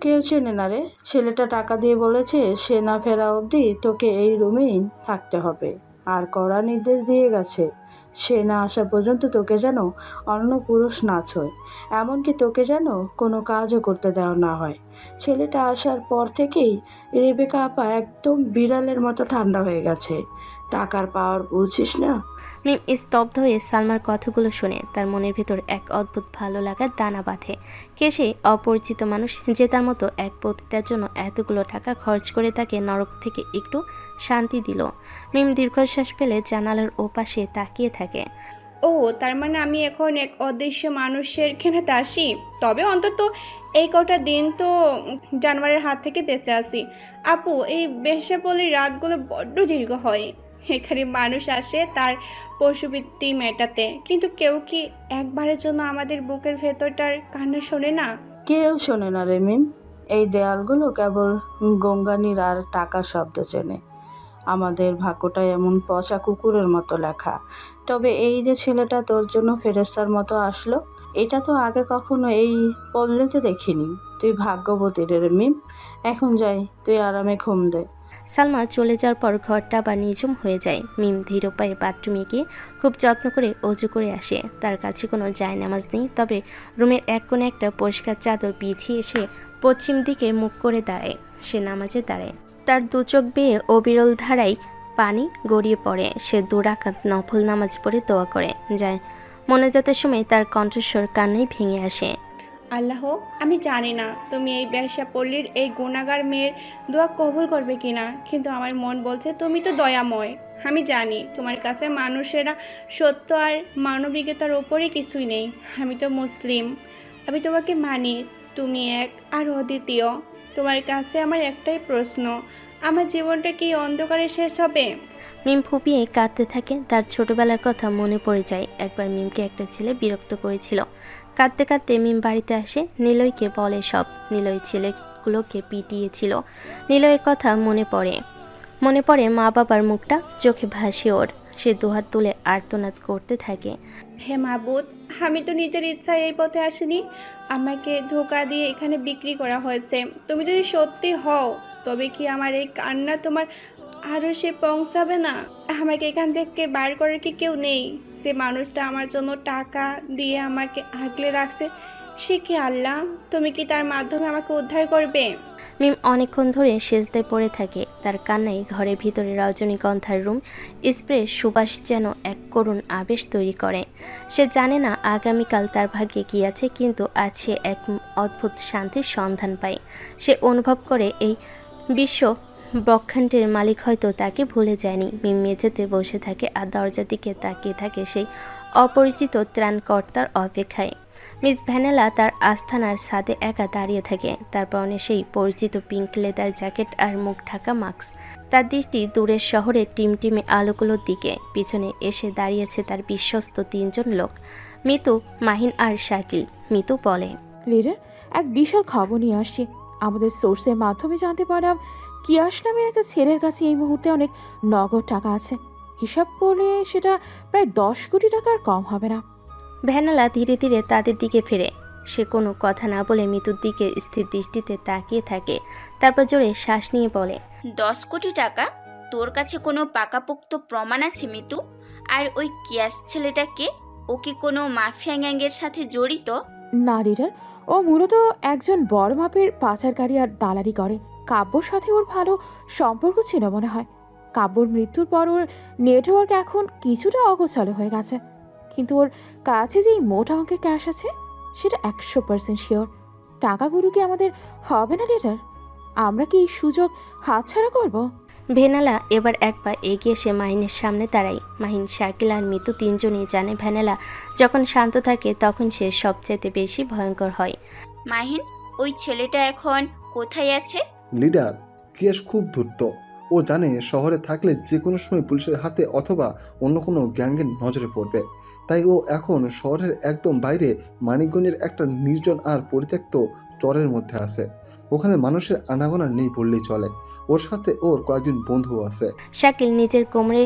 কেউ চেনে না রে। ছেলেটা টাকা দিয়ে বলেছে সে না ফেরা অবধি তোকে এই রুমেই থাকতে হবে, আর কড়া নির্দেশ দিয়ে গেছে সে না আসা পর্যন্ত তোকে যেন অন্য পুরুষ না ছোঁয়, এমনকি তোকে যেন কোনো কাজও করতে দেওয়া না হয়। ছেলেটা আসার পর থেকেই রেবেকা আপা একদম বিড়ালের মতো ঠান্ডা হয়ে গেছে। টাকার পাওয়ার বুঝিস না? মিম স্তব্ধ হয়ে সালমার কথাগুলো শুনে তার মনের ভেতর এক অদ্ভুত ভালো লাগার দানা বাঁধে। কে সেই অপরিচিত মানুষ যে তার মতো এক পতিতার জন্য এতগুলো টাকা খরচ করে তাকে নরক থেকে একটু শান্তি দিল? মিম দীর্ঘশ্বাস ফেলে জানালার ওপাশে তাকিয়ে থাকে। ও, তার মানে আমি এখন এক অদৃশ্য মানুষের খেলাতে আসি। তবে অন্তত এই কটা দিন তো জানোয়ারের হাত থেকে বেঁচে আসি। আপু, এই বেশ্যাপল্লীর রাতগুলো বড্ড দীর্ঘ হয়। এখানে মানুষ আসে তার পশুবৃত্তি মেটাতে, কিন্তু কেউ কি একবারের জন্য আমাদের বুকের ভেতরটার কান্না শোনে না? কেউ শোনে না রে মিম। এই দেয়ালগুলো কেবল গঙ্গানির আর টাকার শব্দ চেনে। আমাদের ভাগ্যটা এমন পচা কুকুরের মতো লেখা। তবে এই যে ছেলেটা তোর জন্য ফেরেস্তার মতো আসলো, এটা তো আগে কখনো এই পল্লীতে দেখিনি। তুই ভাগ্যবতী রে মিম। এখন যাই, তুই আরামে ঘুম দে। সালমা চলে যাওয়ার পর ঘরটা আবার নিঝুম হয়ে যায়। মিম ধীর পায়ে বাথরুমে গিয়ে খুব যত্ন করে অজু করে আসে। তার কাছে কোনো জায়নামাজ নেই, তবে রুমের এক কোণে একটা পরিষ্কার চাদর বিছিয়ে এসে পশ্চিম দিকে মুখ করে দাঁড়ায়। সে নামাজে দাঁড়ায়। তার দু চোখ বেয়ে অবিরল ধারায় পানি গড়িয়ে পড়ে। সে 2 রাকাত নফল নামাজ পড়ে দোয়া করে যায়। মোনাজাতের সময় তার কণ্ঠস্বর কান্নায় ভেঙে আসে। আল্লাহ, আমি জানি না তুমি এই ব্যবসাপল্লীর এই গুণাগার মেয়ের দোয়া কবুল করবে কিনা, কিন্তু আমার মন বলছে তুমি তো দয়াময়। আমি জানি তোমার কাছে মানুষেরা সত্য আর মানবিকতার ওপরে কিছুই নেই। আমি তো মুসলিম, আমি তোমাকে মানি, তুমি এক আর অদ্বিতীয়। তোমার কাছে আমার একটাই প্রশ্ন, আমার জীবনটা কি অন্ধকারে শেষ হবে? মিম ফুপিয়ে কাঁদতে থাকে। তার ছোটবেলার কথা মনে পড়ে যায়। একবার মিমকে একটা ছেলে বিরক্ত করেছিল। কাঁদতে কাঁদতে মিম বাড়িতে আসে। নিলয়কে বলে সব। নিলয় ছেলেগুলোকে পিটিয়েছিল। নিলয়ের কথা মনে পড়ে মা বাবার মুখটা চোখে ভাসে ওর। সে দুহাত তুলে আর্তনাদ করতে থাকে। হে মাবুদ, আমি তো নিজের ইচ্ছায় এই পথে আসিনি, আমাকে ধোঁকা দিয়ে এখানে বিক্রি করা হয়েছে। তুমি যদি সত্যি হও তবে কি আমার এই কান্না তোমার আরও সে পৌঁছাবে না? আমাকে এখান থেকে বার করার কি কেউ নেই? যে মানুষটা আমার জন্য টাকা দিয়ে আমাকে আগলে রাখছে সে কি আল্লাহ? তুমি কি তার মাধ্যমে আমাকে উদ্ধার করবে? মিম অনেকক্ষণ ধরে সেজদায় পড়ে থাকে। তার কান্নায় ঘরের ভিতরে রজনীগন্ধার রুম স্প্রে সুবাস যেন এক করুণ আবেশ তৈরি করে। সে জানে না আগামীকাল তার ভাগ্যে কী আছে, কিন্তু আজ সে এক অদ্ভুত শান্তির সন্ধান পায়। সে অনুভব করে এই বিশ্ব ব্রহ্মাণ্ডের মালিক হয়তো তাকে ভুলে যায়নি। মিম মেঝেতে বসে থাকে আর দরজার দিকে তাকিয়ে থাকে সেই অপরিচিত ত্রাণকর্তার অপেক্ষায়। মিস ভ্যানেলা তার আস্থানার ছাদে একা দাঁড়িয়ে থাকে। তার পরনে সেই পরিচিত পিঙ্ক লেদার জ্যাকেট আর মুখ ঢাকা মাস্ক। তার দৃষ্টি দূরের শহরের টিমটিমে আলোগুলোর দিকে। পিছনে এসে দাঁড়িয়েছে তার বিশ্বস্ত 3 জন লোক, মিতু, মাহিন আর শাকিল। মিতু বলে, লিডার, এক বিশাল খবর নিয়ে আসছি। আমাদের সোর্সের মাধ্যমে জানতে পারলাম কিয়াস নামের একটা ছেলের কাছে এই মুহূর্তে অনেক নগদ টাকা আছে। হিসাব করলে সেটা প্রায় 10 কোটি টাকার কম হবে না। ভ্যানেলা ধীরে ধীরে তাদের দিকে ফিরে। সে কোনো কথা না বলে মিতুর দিকে স্থির দৃষ্টিতে তাকিয়ে থাকে। তারপর জোরে শ্বাস নিয়ে বলে, 10 কোটি টাকা? তোর কাছে কোনো পাকাপোক্ত প্রমাণ আছে মিতু? আর ওই কিয়াস ছেলেটাকে, ও কি কোনো মাফিয়া গ্যাংয়ের সাথে জড়িত? না লিডার, ও মূলত একজন বড় মাপের পাচারকারী আর দালালি করে। কাব্যর সাথে ওর ভালো সম্পর্ক ছিল মনে হয়। কাব্যর মৃত্যুর পর ওর নেটওয়ার্ক এখন কিছুটা অগোছালো হয়ে গেছে, কিন্তু ওর কাছে যেই মোটা অঙ্কের ক্যাশ আছে সেটা 100% শিওর। টাকাগুলো কি আমাদের হবে না লিডার? আমরা কি এই সুযোগ হাতছাড়া করব? ভ্যানেলা এবার এক পা এগিয়ে এসে মাহিনের সামনে দাঁড়ায়। মাহিন, শাকিল আর মিতু 3 জনই জানে ভ্যানেলা যখন শান্ত থাকে তখন সে সবচাইতে বেশি ভয়ঙ্কর হয়। মাহিন, ওই ছেলেটা এখন কোথায় আছে? লিডার, কিয়াস খুব ধূর্ত। ও জানে শহরে থাকলে যে কোনো সময় পুলিশের হাতে অথবা অন্য কোনো গ্যাংয়ের নজরে পড়বে। তাই ও এখন শহরের একদম বাইরে মানিকগঞ্জের একটা নির্জন আর পরিত্যক্ত চরের মধ্যে আছে। ওখানে মানুষের আনাগোনা নেই বললেই চলে। ওর সাথে ওর কয়েকজন বন্ধু আছে। শাকিল নিজের কোমরে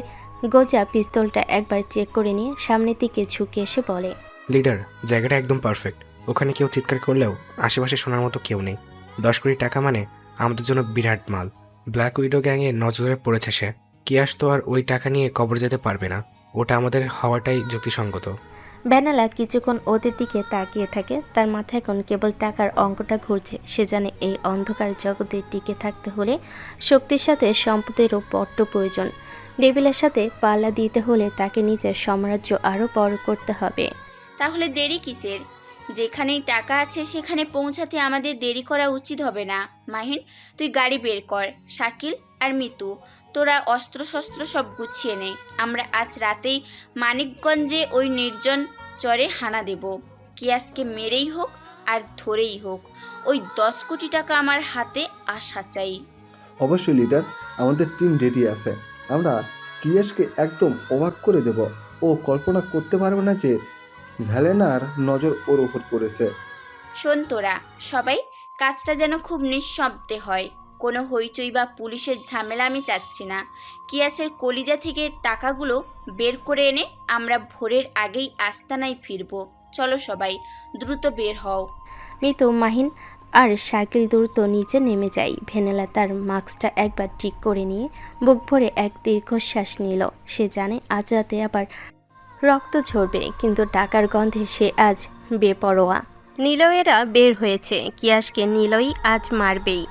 গোজা পিস্তলটা একবার চেক করে নিয়ে সামনের দিকে ঝুঁকে এসে বলে, লিডার, জায়গাটা একদম পারফেক্ট। ওখানে কেউ চিৎকার করলেও আশেপাশে শোনার মতো কেউ নেই। 10 কোটি টাকা মানে আমাদের জন্য বিরাট মাল। ব্ল্যাক উইডো গ্যাংয়ের নজরে পড়েছে সে। কিয়াস তো আর ওই টাকা নিয়ে কবর যেতে পারবে না। ওটা আমাদের হওয়াটাই যুক্তিসঙ্গত। ভ্যানেলা কিছুক্ষণ ওদের দিকে তাকিয়ে থাকে। তার মাথায় এখন কেবল টাকার অঙ্কটা ঘুরছে। সে জানে এই অন্ধকার জগতে টিকে থাকতে হলে শক্তির সাথে সম্পদেরও বড্ড প্রয়োজন। ডেভিলের সাথে পাল্লা দিতে হলে তাকে নিজের সাম্রাজ্য আরও বড় করতে হবে। তাহলে দেরি কিসের? যেখানেই টাকা আছে সেখানে পৌঁছাতে আমাদের দেরি করা উচিত হবে না। মাহিন, তুই গাড়ি বের কর। শাকিল আর মিতু, তোরা অস্ত্রশস্ত্র সব গুছিয়ে নে। আমরা আজ রাতেই মানিকগঞ্জে ওই নির্জন চরে হানা দেব। কিয়াসকে মেরেই হোক আর ধরেই হোক, ওই 10 কোটি টাকা আমার হাতে আসা চাই। অবশ্যই লিডার, আমাদের টিম রেডি আছে। আমরা কিয়াসকে একদম অবাক করে দেব। ও কল্পনা করতে পারবে না যে ভ্যালেনার নজর ওর উপর পড়েছে। শোন তোরা সবাই, কাজটা যেন খুব নিঃশব্দে হয়। কোনো হইচই বা পুলিশের ঝামেলা আমি চাচ্ছি না। কিয়াসের কলিজা থেকে টাকাগুলো বের করে এনে আমরা ভোরের আগেই আস্তানায় ফিরব। চলো সবাই, দ্রুত বের হও। মিতু, মাহিন আর শাকিল দ্রুত নিচে নেমে যায়। ভ্যানেলা তার মাস্কটা একবার ঠিক করে নিয়ে বুক ভরে এক দীর্ঘশ্বাস নিল। সে জানে আজ রাতে আবার রক্ত ঝরবে, কিন্তু টাকার গন্ধে সে আজ বেপরোয়া। নিলয়েরা বের হয়েছে। কিয়াসকে নিলয় আজ মারবেই।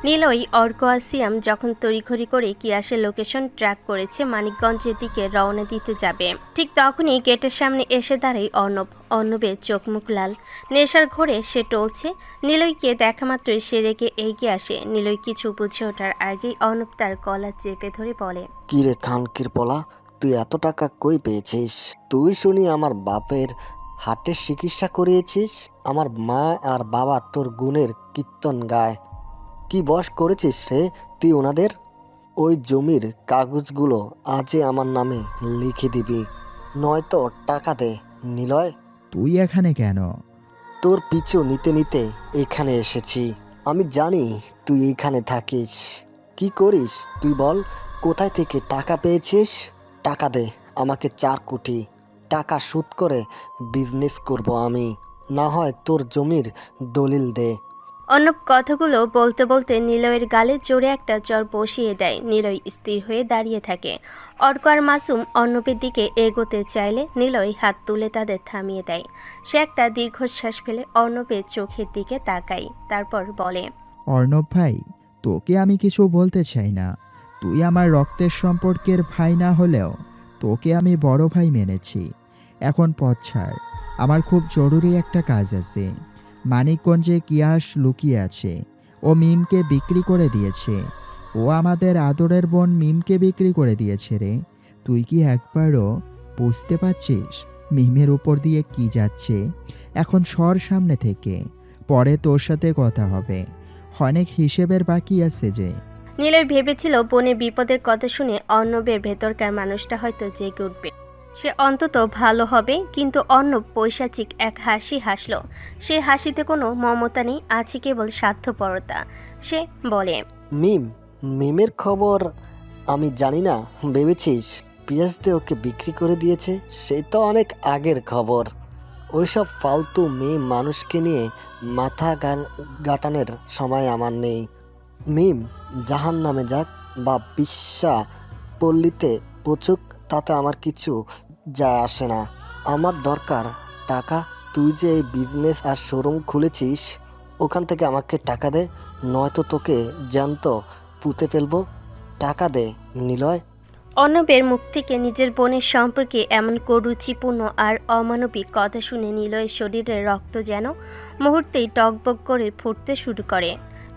নিলয়, অর্ক আর সিয়াম যখন তড়িঘড়ি করে কিয়াসের লোকেশন ট্র্যাক করেছে মানিকগঞ্জের দিকে রওনা দিতে যাবে, ঠিক তখনই গেটের সামনে এসে দাঁড়ায় অর্ণব। অর্ণবের চোখ মুখ লাল, নেশার ঘোরে সে টলছে। নিলয়কে দেখা মাত্রই সে রেগে এগিয়ে আসে। নিলয় কিছু বুঝে ওঠার আগেই অর্ণব তার গলা চেপে ধরে বলে, কি রে খানকির পোলা, তুই এত টাকা কই পেয়েছিস? তুই শুনি আমার বাপের হাটের চিকিৎসা করিয়েছিস। আমার মা আর বাবা তোর গুণের কীর্তন গায়। কি বশ করেছিস রে তুই ওনাদের? ওই জমির কাগজগুলো আজই আমার নামে লিখে দিবি, নয়তো টাকা দে। নিলয়, তুই এখানে কেন? তোর পিছু নিতে নিতে এখানে এসেছি। আমি জানি তুই এইখানে থাকিস। কি করিস তুই বল? কোথায় থেকে টাকা পেয়েছিস? টাকা দে আমাকে 4 কোটি টাকা সুদ করে বিজনেস করব আমি, না হয় তোর জমির দলিল দে। অর্ণব কথাগুলো বলতে বলতে নিলয়ের গালে জোরে একটা চর বসিয়ে দেয়। নিলয় স্থির হয়ে দাঁড়িয়ে থাকে। অর্ক আর মাসুম অর্ণবের দিকে এগোতে চাইলে নিলয় হাত তুলে তাদের থামিয়ে দেয়। সে একটা দীর্ঘশ্বাস ফেলে অর্ণবের চোখের দিকে তাকায়, তারপর বলে, অর্ণব ভাই, তোকে আমি কিছু বলতে চাই না। তুই আমার রক্তের সম্পর্কের ভাই না হলেও তোকে আমি বড় ভাই মেনেছি। এখন পথ ছাড়, আমার খুব জরুরি একটা কাজ আছে। মানিকগঞ্জে কিয়াস লুকিয়ে আছে। ও মিমকে বিক্রি করে দিয়েছে। ও আমাদের আদরের বোন মিমকে বিক্রি করে দিয়েছে রে। তুই কি একবারও বুঝতে পারছিস মিমের উপর দিয়ে কি যাচ্ছে? এখন সর সামনে থেকে, পরে তোর সাথে কথা হবে। অনেক হিসেবের বাকি আছে যে। নিলয় ভেবেছিল বোনের বিপদের কথা শুনে অর্ণবের ভেতরকার মানুষটা হয়তো জেগে উঠবে, সে অন্তত ভালো হবে। কিন্তু অর্ণব পৈশাচিক এক হাসি হাসল। সে হাসিতে কোনো মমতা নেই, আছে কেবল স্বার্থপরতা। সে বলে, মিমের খবর আমি জানি না ভেবেছিস? পিয়াসদে ওকে বিক্রি করে দিয়েছে, সে তো অনেক আগের খবর। ওইসব ফালতু মেয়ে মানুষকে নিয়ে মাথা গাটানোর সময় আমার নেই। মিম জাহান নামে যাক বা বিশ্বা পল্লীতে পচুক, তাতে আমার কিছু যায় আসে না। আমার দরকার টাকা। তুই যে এই বিজনেস আর শোরুম খুলেছিস, ওখান থেকে আমাকে টাকা দে, নয়তো তোকে জ্যান্ত পুঁতে ফেলবো। টাকা দে নিলয়। অর্ণবের মুখ থেকে নিজের বোনের সম্পর্কে এমন কুরুচিপূর্ণ আর অমানবিক কথা শুনে নিলয়ের শরীরের রক্ত যেন মুহূর্তেই টকবক করে ফুটতে শুরু করে।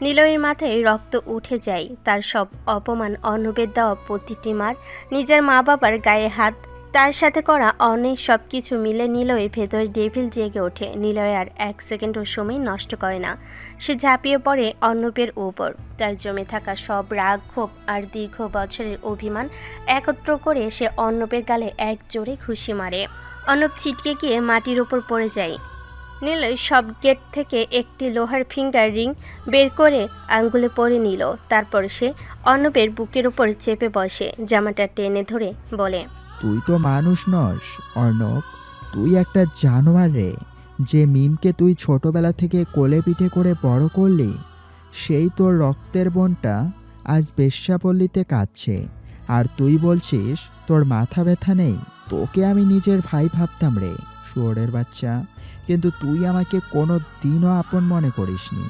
নিলয়ের মাথায় রক্ত উঠে যায়। তার সব অপমান, অর্ণবের দেওয়া প্রতিটি মার, নিজের মা বাবার গায়ে হাত, তার সাথে করা অনেক সব কিছু মিলে নিলয়ের ভেতর ডেভিল জেগে ওঠে। নিলয় আর 1 সেকেন্ডও সময় নষ্ট করে না। সে ঝাঁপিয়ে পড়ে অর্ণবের উপর। তার জমে থাকা সব রাগ, ক্ষোভ আর দীর্ঘ বছরের অভিমান একত্র করে সে অর্ণবের গালে এক জোরে ঘুষি মারে। অর্ণব ছিটকে গিয়ে মাটির ওপর পড়ে যায়। নিলয় সব গেট থেকে একটি লোহার ফিঙ্গার রিং বের করে আঙ্গুলে পরে নিল। তারপর সে অর্ণবের বুকের ওপর চেপে বসে, জামাটা টেনে ধরে বলে, তুই তো মানুষ নস অর্ণব, তুই একটা জানোয়ার রে। যে মিমকে তুই ছোটবেলা থেকে কোলে পিঠে করে বড় করলি, সেই তোর রক্তের বোনটা আজ বেশ্যাপল্লীতে কাঁদছে, আর তুই বলছিস তোর মাথা ব্যথা নেই? তোকে আমি নিজের ভাই ভাবতাম রে, শুয়োরের বাচ্চা। কিন্তু তুই আমাকে কোনো দিনও আপন মনে করিসনি।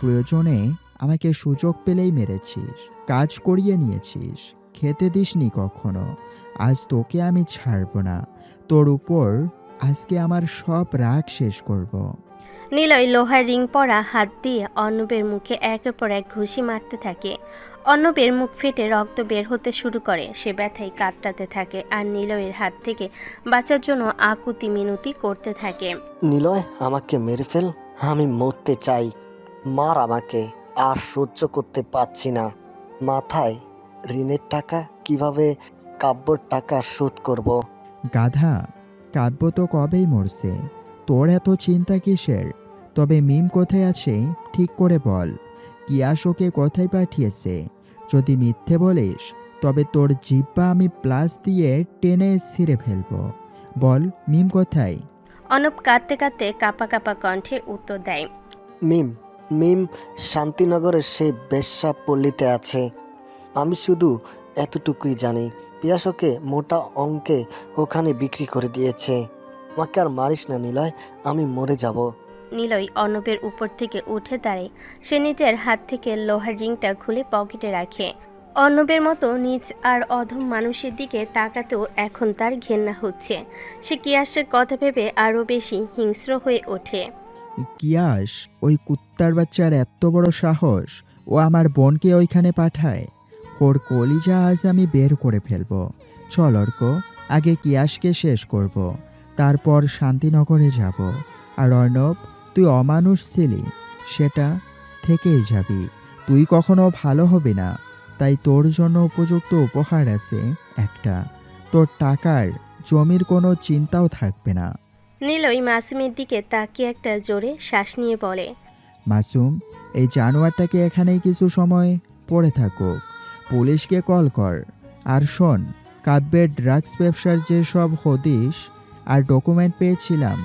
প্রয়োজনে আমাকে সুযোগ পেলেই মেরেছিস, কাজ করিয়ে নিয়েছিস, খেতে দিসনি কখনো। আজ তোকে আমি ছাড়ব না। তোর উপর আজকে আমার সব রাগ শেষ করব। নিলয় লোহার রিং পরা হাত দিয়ে অর্ণবের মুখে একের পর এক ঘুষি মারতে থাকে। অর্ণবের মুখ ফেটে রক্ত বের হতে শুরু করে। সে ব্যথায় কাতরাতে থাকে আর নিলয়ের হাত থেকে বাঁচার জন্য আকুতি মিনতি করতে থাকে। নিলয়, আমাকে মেরে ফেল, আমি মরতে চাই। মার আমাকে, আর সহ্য করতে পারছি না। মাথায় ঋণের টাকা, কিভাবে কাব্যর টাকা শোধ করব? গাধা, কাব্য তো কবেই মরছে, তোর এত চিন্তা কিসের? তবে মিম কোথায় আছে ঠিক করে বল। কিয়াস ওকে কোথায় পাঠিয়েছে? যদি মিথ্যে বলিস তবে তোর জিহ্বা আমি প্লাস দিয়ে টেনে ছিঁড়ে ফেলবো। বল মিম কোথায়? অর্ণব কাঁদতে কাঁদতে কাঁপা কাঁপা কণ্ঠে উত্তর দেয়, মিম শান্তিনগরের সেই বেশ্যা পল্লীতে আছে। আমি শুধু এতটুকুই জানি, পিয়াস ওকে মোটা অঙ্কে ওখানে বিক্রি করে দিয়েছে। আমাকে আর মারিস না নিলয়, আমি মরে যাব। নিলয় অর্ণবের উপর থেকে উঠে দাঁড়ায়। সে নিজের হাত থেকে লোহার রিংটা খুলে পকেটে রাখে। অর্ণবের মতো নিজ আর অধম মানুষের দিকে তাকাতেও এখন তার ঘেন্না হচ্ছে। সে কিয়াসের কথা ভেবে আরও বেশি হিংস্র হয়ে ওঠে। কিয়াস, ওই কুত্তার বাচ্চার এত বড় সাহস! ও আমার বোনকে ওইখানে পাঠায়। ওর কলিজা আজ আমি বের করে ফেলবো। চল অর্ক, আগে কিয়াসকে শেষ করব, তারপর শান্তিনগরে যাব। আর অর্ণব, তুই অমানুষ ছিলি, সেটা থেকেই যাবি। তুই কখনো ভালো হবি না, তাই তোর জন্য উপযুক্ত উপহার আছে একটা। তোর টাকার জমির কোনো চিন্তাও থাকবে না। নিলয় মাসুমের দিকে তাকিয়ে একটা জোরে শ্বাস নিয়ে বলে, মাসুম, এই জানোয়ারটাকে এখানেই কিছু সময় পড়ে থাকুক। পুলিশকে কল কর। আর শোন, কাব্যের ড্রাগস ব্যবসার যে সব হদিশ আর ডকুমেন্ট পেয়েছিলাম,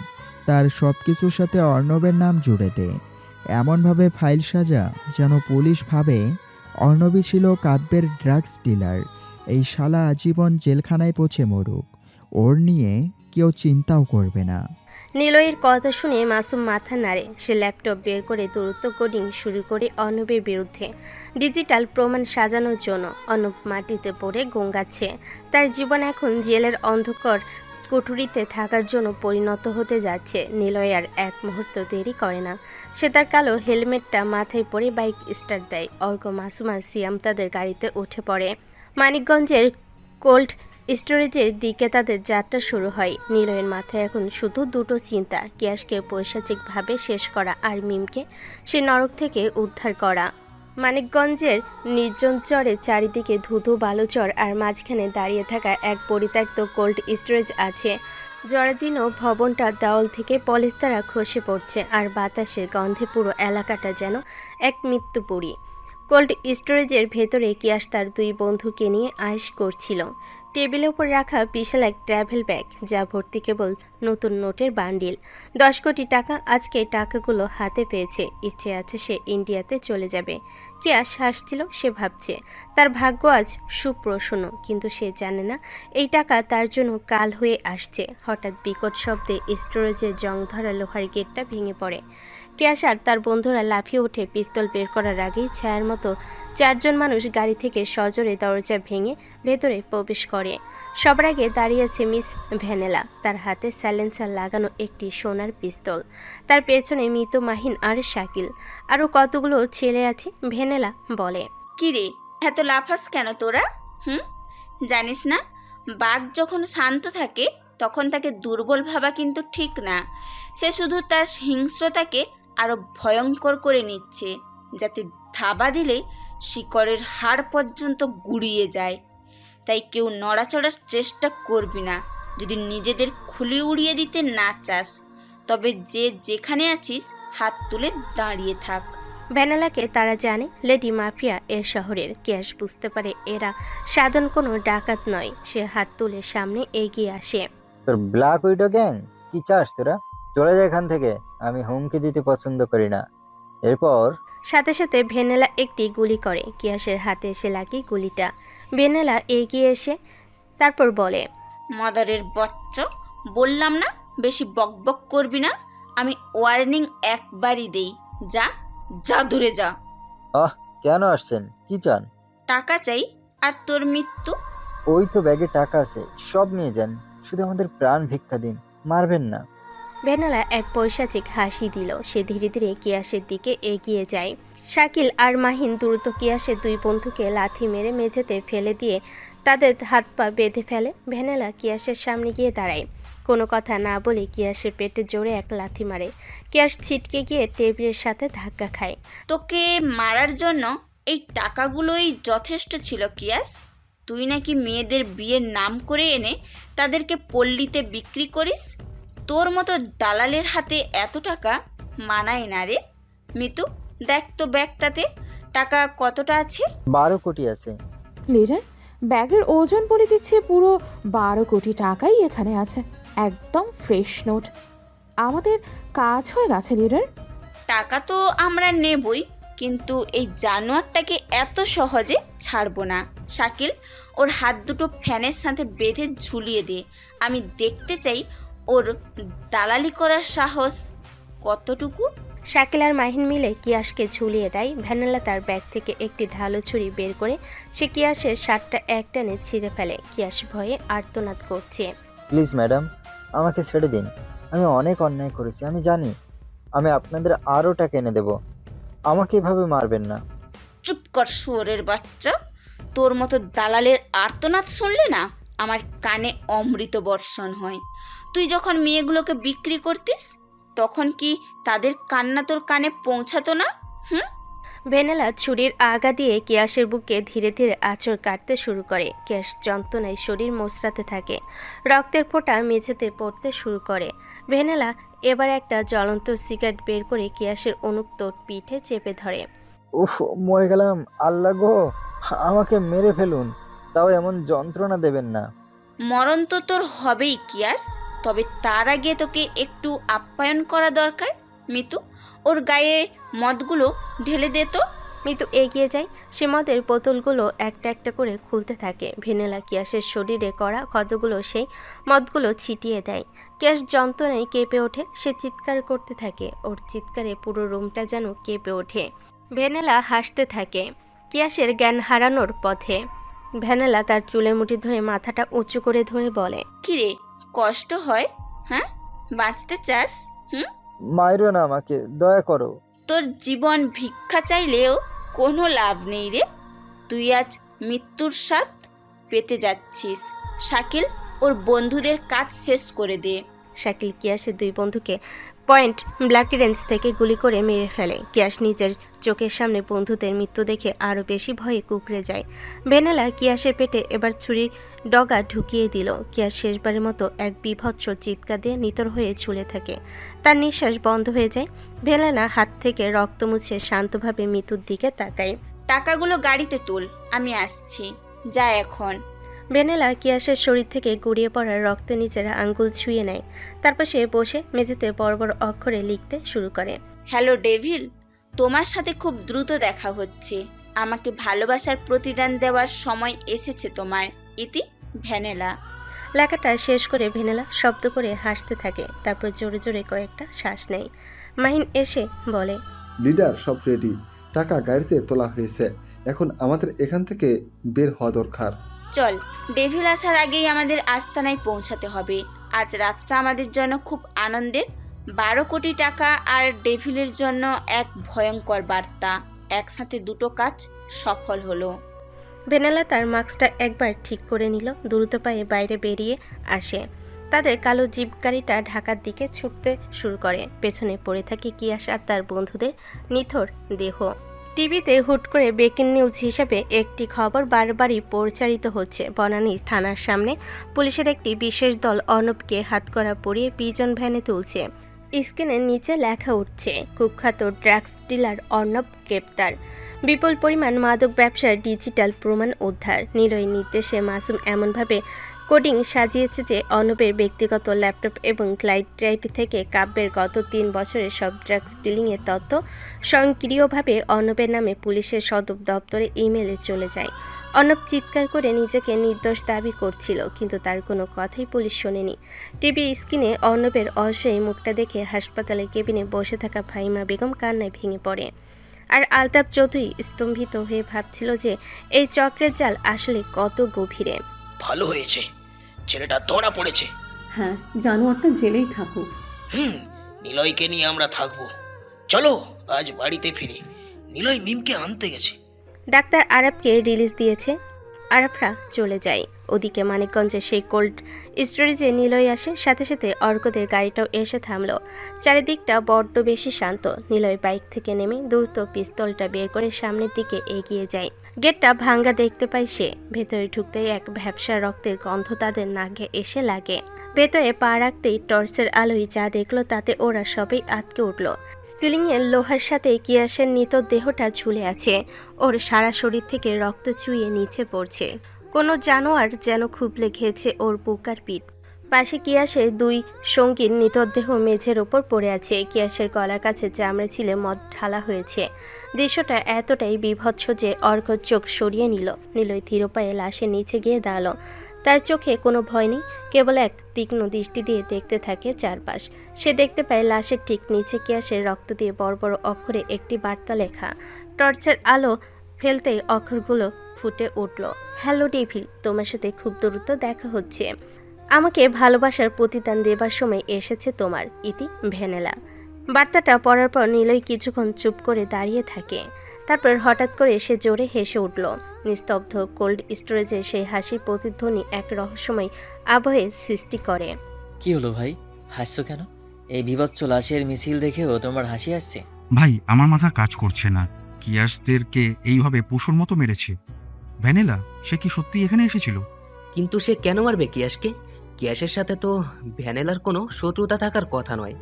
তার সব কিছুর সাথে অর্ণবের নাম জুড়ে দে। এমনভাবে ফাইল সাজা যেন পুলিশ ভাবে অর্ণবই ছিল কাব্যের ড্রাগস ডিলার। এই শালা আজীবন জেলখানায় পৌঁছে মরুক, ওর নিয়ে কেউ চিন্তাও করবে না। নিলয়ের কথা শুনে মাসুম মাথা নাড়ে। সে ল্যাপটপ বের করে দ্রুত কোডিং শুরু করে অর্ণবের বিরুদ্ধে ডিজিটাল প্রমাণ সাজানোর জন্য। অর্ণব মাটিতে পড়ে গঙ্গাচ্ছে। তার জীবন এখন জেলের অন্ধকার কুঠুরিতে থাকার জন্য পরিণত হতে যাচ্ছে। নিলয় আর এক মুহূর্ত দেরি করে না। সে তার কালো হেলমেটটা মাথায় পরে বাইক স্টার্ট দেয়। অর্ক, মাসুম আর সিয়াম তাদের গাড়িতে উঠে পড়ে। মানিকগঞ্জের কোল্ড স্টোরেজের দিকে তাদের যাত্রা শুরু হয়। নিলয়ের মাথায় এখন শুধু দুটো চিন্তা, কিয়াসকে পৈশাচিকভাবে শেষ করা আর মিমকে সে নরক থেকে উদ্ধার করা। মানিকগঞ্জের নির্জন চরে চারিদিকে ধুধু বালুচর আর মাঝখানে দাঁড়িয়ে থাকা এক পরিত্যক্ত কোল্ড স্টোরেজ আছে। জরাজীর্ণ ভবনটা দেওয়াল থেকে পলিস্তারা খসে পড়ছে আর বাতাসের গন্ধে পুরো এলাকাটা যেন এক মৃত্যুপুরী। কোল্ড স্টোরেজের ভেতরে কিয়াস তার দুই বন্ধুকে নিয়ে আয়েশ করছিল। টেবিলের উপর রাখা বিশাল এক ট্রাভেল ব্যাগ, যা ভর্তি কেবল নতুন নোটের বান্ডিল। 10 কোটি টাকা। আজকে টাকাগুলো হাতে পেয়েছে, ইচ্ছে আছে সে ইন্ডিয়াতে চলে যাবে। কিয়াস হাসছিল। সে ভাবছে তার ভাগ্য আজ সুপ্রসন্ন, কিন্তু সে জানে না এই টাকা তার জন্য কাল হয়ে আসছে। হঠাৎ বিকট শব্দে স্টোরেজের জং ধরা লোহার গেটটা ভেঙে পড়ে। কিয়াস আর তার বন্ধুরা লাফিয়ে উঠে পিস্তল বের করার আগেই ছায়ার মতো 4 জন মানুষ গাড়ি থেকে সজোরে দরজা ভেঙে ভেতরে প্রবেশ করে। সবার আগে দাঁড়িয়েছে মিস ভ্যানেলা, তার হাতে সাইলেন্সার লাগানো একটি সোনার পিস্তল। তার পেছনে মৃত মাহিন আর শাকিল, আরও কতগুলো ছেলে আছে। ভ্যানেলা বলে, কিরে, এত লাফাস কেন তোরা? জানিস না, বাঘ যখন শান্ত থাকে তখন তাকে দুর্বল ভাবা কিন্তু ঠিক না। সে শুধু তার হিংস্রতাকে আরও ভয়ঙ্কর করে নিচ্ছে, যাতে থাবা দিলে শিকড়ের হাড় পর্যন্ত গুড়িয়ে যায়। তাই কেউ নড়াচড়ার চেষ্টা করবি না। যদি নিজেদের খুলি উড়িয়ে দিতে না চাস, তবে যে যেখানে আছিস হাত তুলে দাঁড়িয়ে থাক। ভ্যানেলাকে তারা জানে লেডি মাফিয়া এর শহরের। কিয়াস বুঝতে পারে এরা সাধারণ কোনো ডাকাত নয়। সে হাত তুলে সামনে এগিয়ে আসে। তোর ব্ল্যাক উইডো গ্যাং, কি চাস তোরা? চলে যায় এখান থেকে, আমি হুমকি দিতে পছন্দ করি না। এরপর সাথে সাথে ভ্যানেলা একটি গুলি করে। কিয়াসের হাতে এসে লাগে গুলিটা। ভ্যানেলা এগিয়ে এসে তারপর বলে, মাদারের বাচ্চা, বললাম না বেশি বকবক করবি না। আমি ওয়ার্নিং একবারই দেই, যা যা দূরে যা। কেন আসছেন? কি চান? টাকা চাই আর তোর মৃত্যু। ওই তো ব্যাগে টাকা আছে, সব নিয়ে যান, শুধু আমাদের প্রাণ ভিক্ষা দিন, মারবেন না। ভ্যানেলা এক পৈশাচিক হাসি দিল। সে ধীরে ধীরে কিয়াসের দিকে এগিয়ে যায়। শাকিল আর মাহিন দ্রুত কিয়াসের দুই বন্ধুকে লাথি মেরে মেঝেতে ফেলে দিয়ে তাদের হাত পা বেঁধে ফেলে। ভ্যানেলা কিয়াসের সামনে গিয়ে দাঁড়ায়। কোনো কথা না বলে কিয়াসের পেটে জোরে এক লাথি মারে। কিয়াস ছিটকে গিয়ে টেবিলের সাথে ধাক্কা খায়। তোকে মারার জন্য এই টাকাগুলোই যথেষ্ট ছিল কিয়াস। তুই নাকি মেয়েদের বিয়ের নাম করে এনে তাদেরকে পল্লীতে বিক্রি করিস। তোর মতো দালালের হাতে এত টাকা মানায় না রে। মিতু, দেখ তো ব্যাগটাতে টাকা কতটা আছে। 12 কোটি আছে। লিডার, ব্যাগের ওজন বলে দিচ্ছে পুরো 12 কোটি টাকাই এখানে আছে। একদম ফ্রেশ নোট। আমাদের কাজ হয়ে গেছে লিডার। টাকা তো আমরা নেবই, কিন্তু এই জানোয়ারটাকে এত সহজে ছাড়বো না। শাকিল, ওর হাত দুটো ফ্যানের সাথে বেঁধে ঝুলিয়ে দে। আমি দেখতে চাই ওর দালালি করার সাহস কতটুকু? শাকিল আর মাহিন মিলে কিয়াসকে ঝুলিয়ে দেয়। ভ্যানেলা তার ব্যাগ থেকে একটি ধালো ছুরি বের করে সে কিয়াসের শার্টটা একটানে ছিঁড়ে ফেলে। কিয়াস ভয়ে আর্তনাদ করছে। প্লিজ ম্যাডাম, আমাকে ছেড়ে দিন। আমি অনেক অন্যায় করেছি, আমি জানি। আমি আপনাদের আরও টাকা এনে দেব। আমাকে এভাবে মারবেন না। চুপ কর শুয়োরের বাচ্চা। তোর মতো দালালের আর্তনাদ শুনলে না আমার কানে অমৃত বর্ষণ হয়। তুই যখন মেয়েগুলোকে বিক্রি করতিস তখন কি তাদের কান্না তোর কানে পৌঁছাতো না? ভ্যানেলা ছুরির আগা দিয়ে কিয়াসের বুকে ধীরে ধীরে আঁচড় কাটতে শুরু করে। কিয়াস যন্ত্রণায় শরীর মোচড়াতে থাকে, রক্তের ফোঁটা মেঝেতে পড়তে শুরু করে। ভ্যানেলা এবার একটা জ্বলন্ত সিগারেট বের করে কিয়াসের অনুক্ত পিঠে চেপে ধরে। উফ, মরে গেলাম। আল্লাহ গো, আমাকে মেরে ফেলুন, তাও এমন যন্ত্রণা দেবেন না। মরণ তো তোর হবেই কিয়াস, তবে তার আগে তোকে একটু আপ্যায়ন করা দরকার। মিতু, ওর গায়ে মদগুলো ঢেলে দে তো। মিতু এগিয়ে যায়, সে মদের বোতলগুলো একটা একটা করে খুলতে থাকে। ভ্যানেলা কিয়াসের শরীরে করা কতগুলো সেই মদগুলো ছিটিয়ে দেয়। কিয়াস যন্ত্রণায় কেঁপে ওঠে, সে চিৎকার করতে থাকে। ওর চিৎকারে পুরো রুমটা যেন কেঁপে ওঠে। ভ্যানেলা হাসতে থাকে, কিয়াসের জ্ঞান হারানোর পথে। ভ্যানেলা তার চুলের মুঠি ধরে মাথাটা উঁচু করে ধরে বলে, কিরে, কষ্ট হয়? হ্যাঁ, বাঁচতে চাস? মাইরো না আমাকে, দয়া করো। তোর জীবন ভিক্ষা চাইলেও কোনো লাভ নেই রে। তুই আজ মৃত্যুর স্বাদ পেতে যাচ্ছিস। শাকিল, ওর বন্ধুদের কাজ শেষ করে দে। শাকিল কিয়াসের দুই বন্ধুকে পয়েন্ট ব্ল্যাক রেঞ্জ থেকে গুলি করে মেরে ফেলে। কিয়াস নিজের চোখের সামনে বন্ধুদের মৃত্যু দেখে আরও বেশি ভয়ে কুঁকড়ে যায়। ভ্যানেলা কিয়াসের পেটে এবার ছুরি ডগা ঢুকিয়ে দিল। কিয়াস শেষবারের মতো এক বিভৎস চিৎকার দিয়ে নিতর হয়ে ঝুলে থাকে, তার নিঃশ্বাস বন্ধ হয়ে যায়। ভ্যানেলা হাত থেকে রক্ত মুছে শান্তভাবে মৃত্যুর দিকে তাকায়। টাকাগুলো গাড়িতে তুল, আমি আসছি, যা এখন। ভ্যানেলা কিয়াসের শরীর থেকে গড়িয়ে পড়া রক্তের নিচের আঙ্গুল ছুঁয়ে নেয়, তারপর সে বসে মেঝেতে বড় বড় অক্ষরে লিখতে শুরু করে। হ্যালো ডেভিল, তোমার সাথে খুব দ্রুত দেখা হচ্ছে। আমাকে ভালোবাসার প্রতিদান দেওয়ার সময় এসেছে তোমার। ইতি, ভ্যানেলা। লেখাটা শেষ করে ভ্যানেলা শব্দ করে হাসতে থাকে, তারপর জোরে জোরে কয়েকটা শ্বাস নেয়। মাহিন এসে বলে, লিডার, সব রেডি, টাকা গাড়িতে তোলা হয়েছে, এখন আমাদের এখান থেকে বের হওয়া দরকার। চল, ডেভিল আসার আগেই আমাদের আস্তানায় পৌঁছাতে হবে। আজ রাতটা আমাদের জন্য খুব আনন্দের। 12 কোটি টাকা আর ডেভিলের জন্য এক ভয়ঙ্কর বার্তা, একসাথে দুটো কাজ সফল হলো। ভ্যানেলা তার মাস্কটা একবার ঠিক করে নিল, দ্রুত পায়ে বাইরে বেরিয়ে আসে। তাদের কালো জিপ গাড়িটা ঢাকার দিকে ছুটতে শুরু করে। পেছনে পড়ে থাকে কিয়াস আর তার বন্ধুদের নিথর দেহ। টিভিতে হুট করে ব্রেকিং নিউজ হিসেবে একটি খবর বারবারই প্রচারিত হচ্ছে। বনানীর থানার সামনে পুলিশের একটি বিশেষ দল অর্ণবকে হাতকড়া পরিয়ে পিজন ভ্যানে তুলছে। স্ক্রিনের নিচে লেখা উঠছে, কুখ্যাত ড্রাগস ডিলার অর্ণব গ্রেপ্তার, বিপুল পরিমাণ মাদক ব্যবসার ডিজিটাল প্রমাণ উদ্ধার। নিলয় নির্দেশে মাসুম এমনভাবে কোডিং সাজিয়েছে যে অর্ণবের ব্যক্তিগত ল্যাপটপ এবং ক্লাউড ড্রাইভ থেকে কাব্যের গত 3 বছরের সব ড্রাগস ডিলিংয়ের তথ্য স্বয়ংক্রিয়ভাবে অর্ণবের নামে পুলিশের সদর দপ্তরে ইমেলে চলে যায়। অর্ণব চিৎকার করে নিজেকে নির্দোষ দাবি করছিল, কিন্তু তার কোনো কথাই পুলিশ শোনেনি। টিভি স্ক্রিনে অর্ণবের অসহায় মুখটা দেখে হাসপাতালের কেবিনে বসে থাকা ফাহিমা বেগম কান্নায় ভেঙে পড়ে। আর আলতাফ চৌধুরী স্তম্ভিত হয়ে ভাবছিল যে এই চক্রের জাল আসলে কত গভীরে। ভালো হয়েছে, ছেলেটা ধরা পড়েছে। হ্যাঁ, জানোয়ারটা জেলেই থাকুক। নিলয়কে নিয়ে আমরা থাকবো। চলো আজ বাড়িতে ফিরি, নিলয় মিমকে আনতে গেছে। ডাক্তার আরবকে রিলিজ দিয়েছে, আরবরা চলে যায়। ওদিকে মানিকগঞ্জে সেই কোল্ড স্টোরেজে নিলয় আসে, সাথে সাথে অর্কদের গাড়িটাও এসে থামলো। চারিদিকটা বড্ড বেশি শান্ত। নিলয় বাইক থেকে নেমে দ্রুত পিস্তলটা বের করে সামনের দিকে এগিয়ে যায়। গেটটা ভাঙ্গা দেখতে পায় সে। ভেতরে ঢুকতেই এক ভ্যাপসা রক্তের গন্ধ তাদের নাকে এসে লাগে। ভেতরে পা রাখতেই টর্চের আলোয় যা দেখলো তাতে ওরা সবাই আটকে উঠল। সিলিংয়ের লোহার সাথে কিয়াসের নিত দেহটা ঝুলে আছে, ওর সারা শরীর থেকে রক্ত চুইয়ে নিচে পড়ছে। কোনো জানোয়ার যেন খুবলে খেয়েছে ওর বুক আর পিঠ। পাশে কিয়াসের 2 সঙ্গীর মৃতদেহ মেঝের ওপর পড়ে আছে। কিয়াসের গলার কাছে চামড়ে ছিলে মদ ঢালা হয়েছে। দৃশ্যটা এতটাই বিভৎস যে অর্ক চোখ সরিয়ে নিল। নিলয় ধীর পায়ে লাশের নিচে গিয়ে দাঁড়ালো। তার চোখে কোনো ভয় নেই, কেবল এক তীক্ষ্ণ দৃষ্টি দিয়ে দেখতে থাকে চারপাশ। সে দেখতে পায় লাশের ঠিক নিচে কিয়াসের রক্ত দিয়ে বড় বড় অক্ষরে একটি বার্তা লেখা। টর্চের আলো ফেলতেই অক্ষরগুলো ফুটে উঠল। হ্যালো ডেভিল, তোমার সাথে খুব দ্রুত দেখা হচ্ছে। আমাকে ভালোবাসার প্রতিদান দেবার সময় এসেছে তোমার। ইতি ভ্যানেলা। বার্তাটা পড়ার পর নিলয় কিছুক্ষণ চুপ করে দাঁড়িয়ে থাকে। তারপর হঠাৎ করে সে জোরে হেসে উঠল। নিস্তব্ধ কোল্ড স্টোরেজে সেই হাসির প্রতিধ্বনি এক রহস্যময় আবহে সৃষ্টি করে। কি হলো ভাই, হাসছো কেন? এই বিভৎস লাশের মিছিল দেখেও তোমার হাসি আসছে? ভাই, আমার মাথা কাজ করছে না। কিয়াসদেরকে এইভাবে পশুর মতো মেরেছে। ভ্যানেলা, সে কি সত্যি এখানে এসেছিল? কিন্তু সে কেন মারবে কিয়াসকে? কিয়াসের সাথে তো ভ্যানেলার কোনো শত্রুতা থাকার কথা নয়।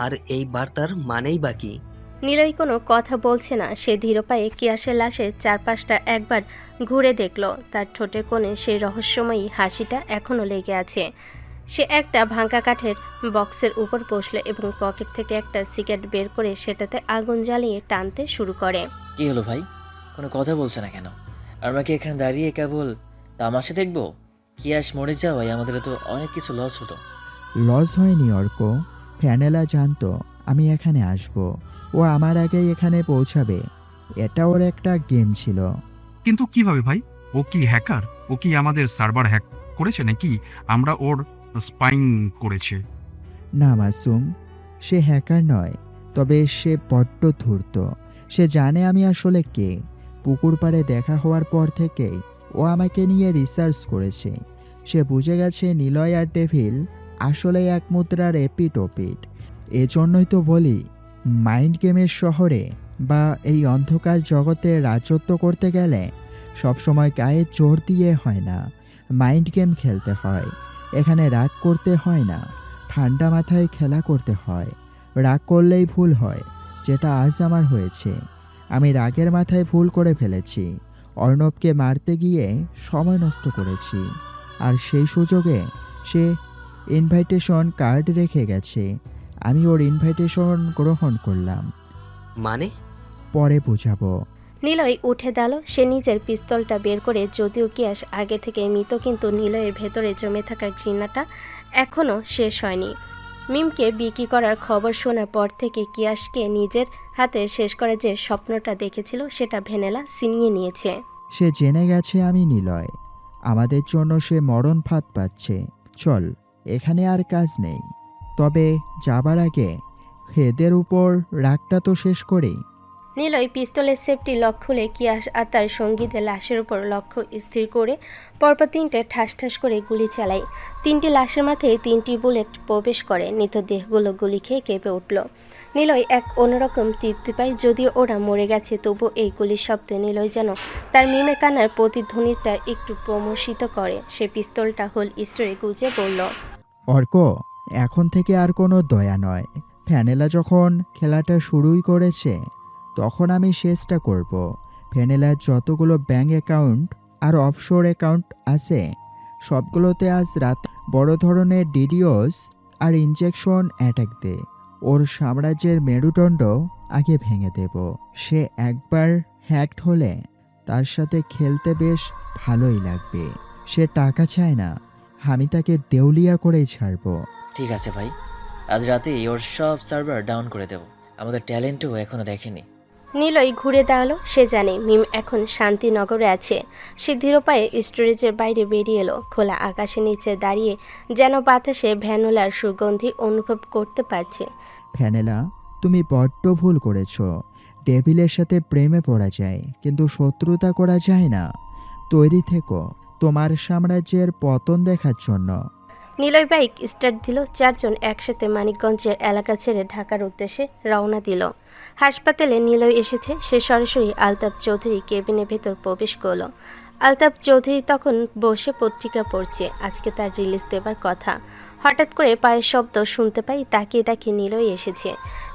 আর এই বার্তার মানেই বা কি? নিলয় কোনো কথা বলছে না। সে ধীর পায়ে কিয়াসের লাশের চারপাশটা একবার ঘুরে দেখল। তার ঠোঁটের কোণে সেই রহস্যময়ী হাসিটা এখনও লেগে আছে। সে একটা ভাঙা কাঠের বক্সের উপর বসলো এবং পকেট থেকে একটা সিগারেট বের করে সেটাতে আগুন জ্বালিয়ে টানতে শুরু করে। কি হলো ভাই, কোনো কথা বলছো না কেন? আমরা কি এখানে দাঁড়িয়ে কেবল তামাশা দেখবো? কিয়াস মরে যাওয়ায় আমাদের তো অনেক কিছু লস হতো। লস হয়নি অর্ক। ভ্যানেলা জানতো আমি এখানে আসব, ও আমার আগেই এখানে পৌঁছাবে। এটা ওর একটা গেম ছিল। কিন্তু কিভাবে ভাই? ও কি হ্যাকার? ও কি আমাদের সার্ভার হ্যাক করেছে নাকি আমরা ওর স্পাইং করেছে? না মাসুম, সে হ্যাকার নয়, তবে সে বড্ড ধূর্ত। সে জানে আমি আসলে কে। পুকুর পাড়ে দেখা হওয়ার পর থেকেই ও আমাকে নিয়ে রিসার্চ করেছে। সে বুঝে গেছে নিলয় আর ডেভিল আসলে এক মুদ্রার এপিটোপিট। এজন্যই তো বলি, মাইন্ড গেমের শহরে বা এই অন্ধকার জগতে রাজত্ব করতে গেলে সবসময় গায়ে জোর দিয়ে হয় না, মাইন্ড গেম খেলতে হয়। এখানে রাগ করতে হয় না, ঠান্ডা মাথায় খেলা করতে হয়। রাগ করলেই ভুল হয়, যেটা আজ আমার হয়েছে। আমি রাগের মাথায় ভুল করে ফেলেছি। অর্ণবকে মারতে গিয়ে সময় নষ্ট করেছি, আর সেই সুযোগে সে ইনভাইটেশন কার্ড রেখে গেছে। আমি ওর ইনভাইটেশন গ্রহণ করলাম। মানে? পরে বোঝাবো। নিলয় উঠে দাঁড়ালো। সে নিজের পিস্তলটা বের করে, যদিও কিয়াস আগে থেকে মৃত, কিন্তু নিলয়ের ভেতরে জমে থাকা ঘৃণাটা এখনও শেষ হয়নি। মিমকে বিক্রি করার খবর শোনার পর থেকে কিয়াসকে নিজের হাতে শেষ করার যে স্বপ্নটা দেখেছিল সেটা ভ্যানেলা ছিনিয়ে নিয়েছে। সে জেনে গেছে আমি নিলয়। আমাদের জন্য সে মরণ ফাঁদ পাচ্ছে। চল, এখানে আর কাজ নেই। তবে যাবার আগে হেদের উপর রাগটা তো শেষ করেই। নিলয় পিস্তলের সেফটি লক খুলে কিয়াস আর তার সঙ্গীদের লাশের উপর লক্ষ্য স্থির করে পরপর 3টে ঠাস ঠাস করে গুলি চালায়। 3টি লাশের মাথায় 3টি বুলেট প্রবেশ করে। মৃতদেহগুলো গুলি খেয়ে কেঁপে উঠল। নিলয় এক অন্যরকম তৃপ্তি পায়। যদিও ওরা মরে গেছে, তবু এই গুলির শব্দে নিলয় যেন তার মিমের কান্নার প্রতিধ্বনিটা একটু প্রমোষিত করে। সে পিস্তলটা হোল স্টোরে গুজে বলল, অর্ক, এখন থেকে আর কোনো দয়া নয়। ভ্যানেলা যখন খেলাটা শুরুই করেছে, তখন আমি শেষটা করব। ভ্যানেলার যতগুলো ব্যাঙ্ক অ্যাকাউন্ট আর অফশোর অ্যাকাউন্ট আছে, সবগুলোতে আজ রাত বড় ধরনের ডিডিওস আর ইনজেকশন অ্যাটাক দে। ওর সাম্রাজ্যের মেরুদণ্ড আগে ভেঙে দেব। সে একবার হ্যাকড হলে তার সাথে খেলতে বেশ ভালোই লাগবে। সে টাকা চায় না, আমি তাকে দেউলিয়া করেই ছাড়ব। ঠিক আছে ভাই, আজ রাতেই ওর সব সার্ভার ডাউন করে দেব। আমাদের ট্যালেন্টও এখনো দেখেনি। নিলয় ঘুরে দাঁড়ালো। সে জানে মিম এখন শান্তিনগরে আছে। সে ধীর পায়ে স্টোরেজের বাইরে বেরিয়ে এলো। খোলা আকাশের নিচে দাঁড়িয়ে যেন বাতাসে ভ্যানোলার সুগন্ধি অনুভব করতে পারছে। ভ্যানেলা, তুমি বড্ড ভুল করেছ। ডেভিলের সাথে প্রেমে পড়া যায়, কিন্তু শত্রুতা করা যায় না। তৈরি থেকো তোমার সাম্রাজ্যের পতন দেখার জন্য। নিলয় বাইক স্টার্ট দিল। 4 জন একসাথে মানিকগঞ্জের এলাকা ছেড়ে ঢাকার উদ্দেশ্যে রওনা দিল। হাসপাতালে নিলয় এসেছে। সে সরাসরি আলতাফ চৌধুরী কেবিনের ভেতর প্রবেশ করল। আলতাফ চৌধুরী তখন বসে পত্রিকা পড়ছে। আজকে তার রিলিজ দেবার কথা। হঠাৎ করে পায়ের শব্দ শুনতে পাই। তাকিয়ে তাকিয়ে নিলয় এসেছে।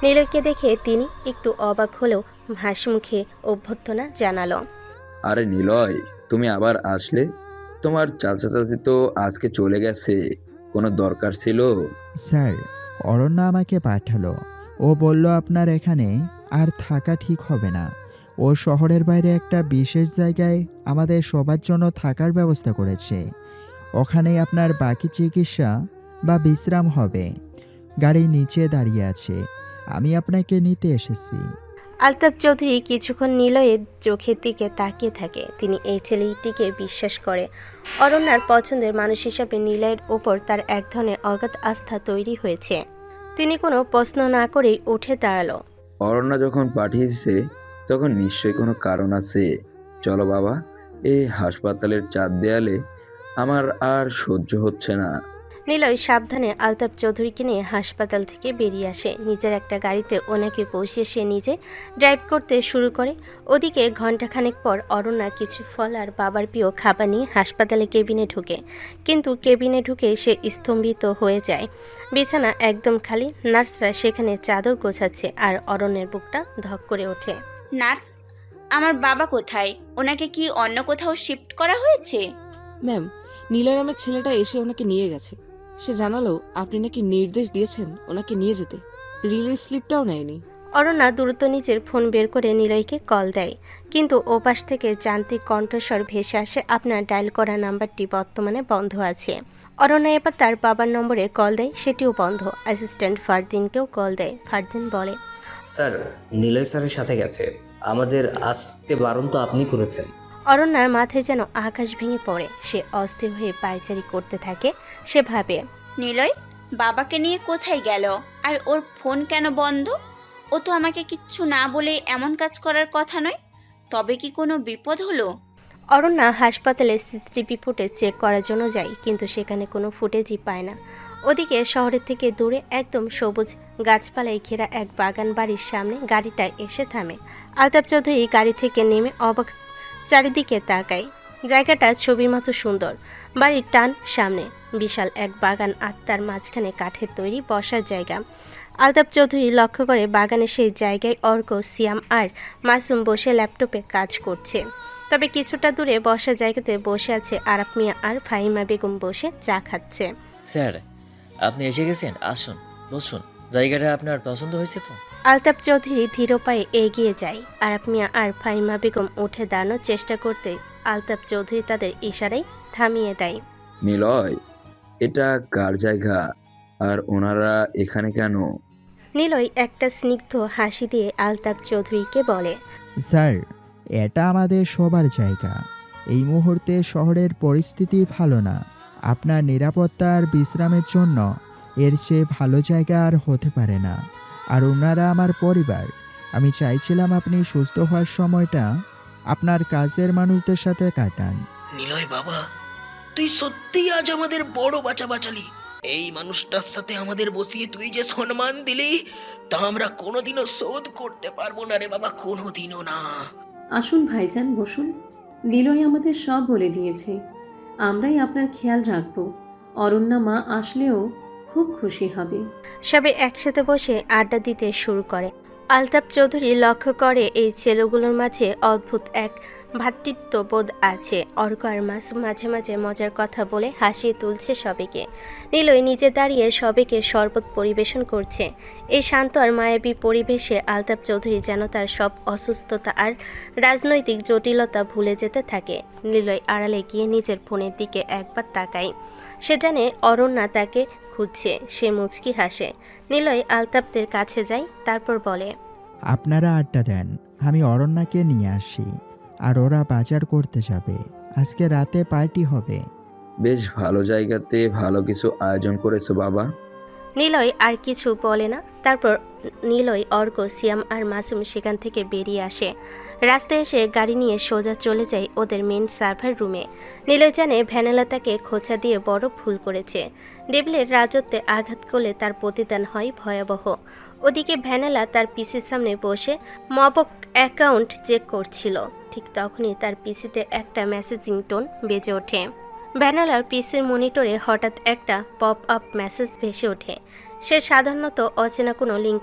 নিলয়কে দেখে তিনি একটু অবাক হলেও হাসি মুখে অভ্যর্থনা জানালো। আরে নিলয়, তুমি আবার আসলে? তোমার চাচা চাচি তো আজকে চলে গেছে, কোনো দরকার ছিল? স্যার, অরণ্যা আমাকে পাঠালো। ও বলল আপনার এখানে আর থাকা ঠিক হবে না। ও শহরের বাইরে একটা বিশেষ জায়গায় আমাদের সবার জন্য থাকার ব্যবস্থা করেছে। ওখানেই আপনার বাকি চিকিৎসা বা বিশ্রাম হবে। গাড়ি নিচে দাঁড়িয়ে আছে, আমি আপনাকে নিতে এসেছি। আলতাফ চৌধুরী কিছুক্ষণ নিলয়ের চোখের দিকে তাকিয়ে থাকে। তিনি এই ছেলেটিকে বিশ্বাস করে। অরণ্যার পছন্দের মানুষ হিসাবে নিলয়ের ওপর তার এক ধরনের অগাধ আস্থা তৈরি হয়েছে। তিনি কোনো প্রশ্ন না করেই উঠে দাঁড়ালো। অরণ্যা যখন পাঠিয়েছে তখন নিশ্চয়ই কোনো কারণ আছে। চলো বাবা, এই হাসপাতালের চার দেয়ালে আমার আর সহ্য হচ্ছে না। নিলয় সাবধানে আলতাফ চৌধুরীকে নিয়ে হাসপাতাল থেকে বেরিয়ে আসে। নিজের একটা গাড়িতে ওনাকে বসিয়ে সে নিজে ড্রাইভ করতে শুরু করে। ওদিকে ঘণ্টাখানেক পর অরণ্যা কিছু ফল আর বাবার প্রিয় খাবার নিয়ে হাসপাতালে কেবিনে ঢুকে। কিন্তু কেবিনে ঢুকে সে স্তম্ভিত হয়ে যায়। বিছানা একদম খালি, নার্সরা সেখানে চাদর গোছাচ্ছে আর অরণ্যের বুকটা ধক করে ওঠে। নার্স, আমার বাবা কোথায়? ওনাকে কি অন্য কোথাও শিফট করা হয়েছে? ম্যাম, নীলা নামের ছেলেটা এসে ওনাকে নিয়ে গেছে। সে জানালো আপনি নাকি নির্দেশ দিয়েছেন ওনাকে নিয়ে যেতে। রিলিজ স্লিপটাও নেয়নি। অরণ্যা দ্রুত নিজের ফোন বের করে নিলয়কে কল দেয়, কিন্তু ওপাশ থেকে যান্ত্রিক কণ্ঠস্বর ভেসে আসে, আপনার ডায়াল করা নাম্বারটি বর্তমানে বন্ধ আছে। অরণ্যা এবার তার বাবার নম্বরে কল দেয়, সেটিও বন্ধ। অ্যাসিস্ট্যান্ট ফারদিনকেও কল দেয়। ফারদিন বলে, স্যার, নিলয় স্যারের সাথে গেছে। আমাদের আসতে বারণ তো আপনি করেছেন। অরণ্যার মাথায় যেন আকাশ ভেঙে পড়ে। সে অস্থির হয়ে পায়চারি করতে থাকে। সে ভাবে, নিলয় বাবাকে নিয়ে কোথায় গেল? আর ওর ফোন কেন বন্ধ? ও তো আমাকে কিচ্ছু না বলে এমন কাজ করার কথা নয়। তবে কি কোনো বিপদ হলো? অরণ্যা হাসপাতালে সিসিটিভি ফুটেজ চেক করার জন্য যায়, কিন্তু সেখানে কোনো ফুটেজই পায় না। ওদিকে শহরের থেকে দূরে একদম সবুজ গাছপালায় ঘেরা এক বাগান বাড়ির সামনে গাড়িটা এসে থামে। আলতাফ চৌধুরী গাড়ি থেকে নেমে অবাক চারিদিকে তাকায়। জায়গাটা ছবির মতো সুন্দর। বাড়ির টান সামনে বিশাল এক বাগান, আর তার মাঝখানে কাঠের তৈরি বসার জায়গা। আলতাফ চৌধুরী লক্ষ্য করে বাগানের সেই জায়গায় অর্ক, সিয়াম আর মাসুম বসে ল্যাপটপে কাজ করছে। তবে কিছুটা দূরে বসার জায়গাতে বসে আছে আরাফ মিয়া আর ফাহিমা বেগম, বসে চা খাচ্ছে। স্যার, আপনি এসে গেছেন, আসুন বসুন। জায়গাটা আপনার পছন্দ হয়েছে তো? আলতাফ চৌধুরী ধীর পায়ে এগিয়ে যায়। আরাফ মিয়া আর ফাহিমা বেগম উঠে দাঁড়ানোর চেষ্টা করতে আলতাফ চৌধুরী তাদের ইশারায় থামিয়ে দেয়। নিলয়, এটা কার জায়গা আর ওনারা এখানে কেন? নিলয় একটা স্নিগ্ধ হাসি দিয়ে আলতাফ চৌধুরীকে বলে, স্যার, এটা আমাদের সবার জায়গা। এই মুহূর্তে শহরের পরিস্থিতি ভালো না। আপনার নিরাপত্তা আর বিশ্রামের জন্য এর চেয়ে ভালো জায়গা আর হতে পারে না। আর ওনারা আমার পরিবার। আমি চাইছিলাম আপনি সুস্থ হওয়ার সময়টা আপনার কাজের মানুষদের সাথে কাটান। নিলয় বাবা, তুই সত্যিই আজ আমাদের বড় বাঁচা বাঁচালি। এই মানুষটার সাথে আমাদের বসিয়ে তুই যে সম্মান দিলি, তা আমরা কোনোদিনও শোধ করতে পারবো না রে বাবা, কোনোদিনও না। আসুন ভাইজান, বসুন। নিলয় আমাদের সব বলে দিয়েছে। আমরাই আপনার খেয়াল রাখবো। অরণ্যা মা আসলেও খুব খুশি হবে। সবে একসাথে বসে আড্ডা দিতে শুরু করে। আলতাফ চৌধুরী লক্ষ্য করে এই ছেলেগুলোর মাঝে অদ্ভুত এক ভ্রাতৃত্ববোধ আছে। অর্ক আর মাসুম মাঝে মাঝে মজার কথা বলে হাসিয়ে তুলছে সবাইকে। নিলয় নিজে দাঁড়িয়ে সবাইকে শরবত পরিবেশন করছে। এই শান্ত আর মায়াবী পরিবেশে আলতাফ চৌধুরী যেন তার সব অসুস্থতা আর রাজনৈতিক জটিলতা ভুলে যেতে থাকে। নিলয় আড়ালে গিয়ে নিজের ফোনের দিকে একবার তাকায়। সে জানে অরণ্যা তাকে খুঁজছে। সে মুচকি হাসে। নিলয় আলতাফদের কাছে যায়, তারপর বলে, আপনারা আড্ডা দেন, আমি অরণ্যাকে নিয়ে আসি। আর ওরা বাজার করতে যাবে। আজকে রাতে পার্টি হবে। বেশ ভালো জায়গাতে ভালো কিছু আয়োজন করেছো বাবা। নিলয় আর কিছু বলে না। তারপর নিলয়, অর্ক, সিয়াম আর মাসুম সেখান থেকে বেরিয়ে আসে। রাস্তায় এসে গাড়ি নিয়ে সোজা চলে যায় ওদের মেন সার্ভার রুমে। নিলয় জানে ভ্যানেলা তাকে খোঁচা দিয়ে বড় ভুল করেছে। ডেভিলের রাজত্বে আঘাত করলে তার প্রতিদান হয় ভয়াবহ। ওদিকে ভ্যানেলা তার পিসির সামনে বসে মবক অ্যাকাউন্ট চেক করছিল। ঠিক তখনই তার পিসিতে একটা মেসেজিং টোন বেজে ওঠে। ভ্যানেলার পিসির মনিটরে হঠাৎ একটা পপ আপ মেসেজ ভেসে ওঠে। সে সাধারণত অচেনা কোনো লিঙ্ক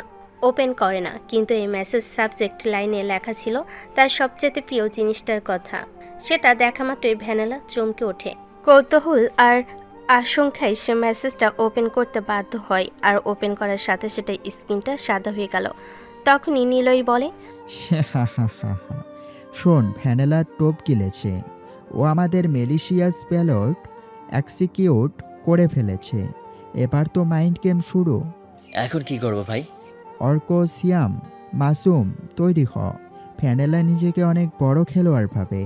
ওপেন করে না, কিন্তু এই মেসেজ সাবজেক্ট লাইনে লেখা ছিল তার সবচেয়ে প্রিয় জিনিসটার কথা। সেটা দেখা মাত্রই ভ্যানেলা চমকে ওঠে। কৌতূহল আর আশঙ্কায় সে মেসেজটা ওপেন করতে বাধ্য হয়, আর ওপেন করার সাথে সাথে স্ক্রিনটা সাদা হয়ে গেল। তখনই নিলয় বলে, শোন, ভ্যানেলা টোপ গিলেছে। ও আমাদের মেলিশিয়াস ব্যালট এক্সিকিউট করে ফেলেছে। এবার তো মাইন্ড গেম শুরু। এখন কি করবো ভাই? অর্ক, সিয়াম, মাসুম তৈরি হ। ফ্যানেলা নিজেকে অনেক বড় খেলোয়াড় ভাবে।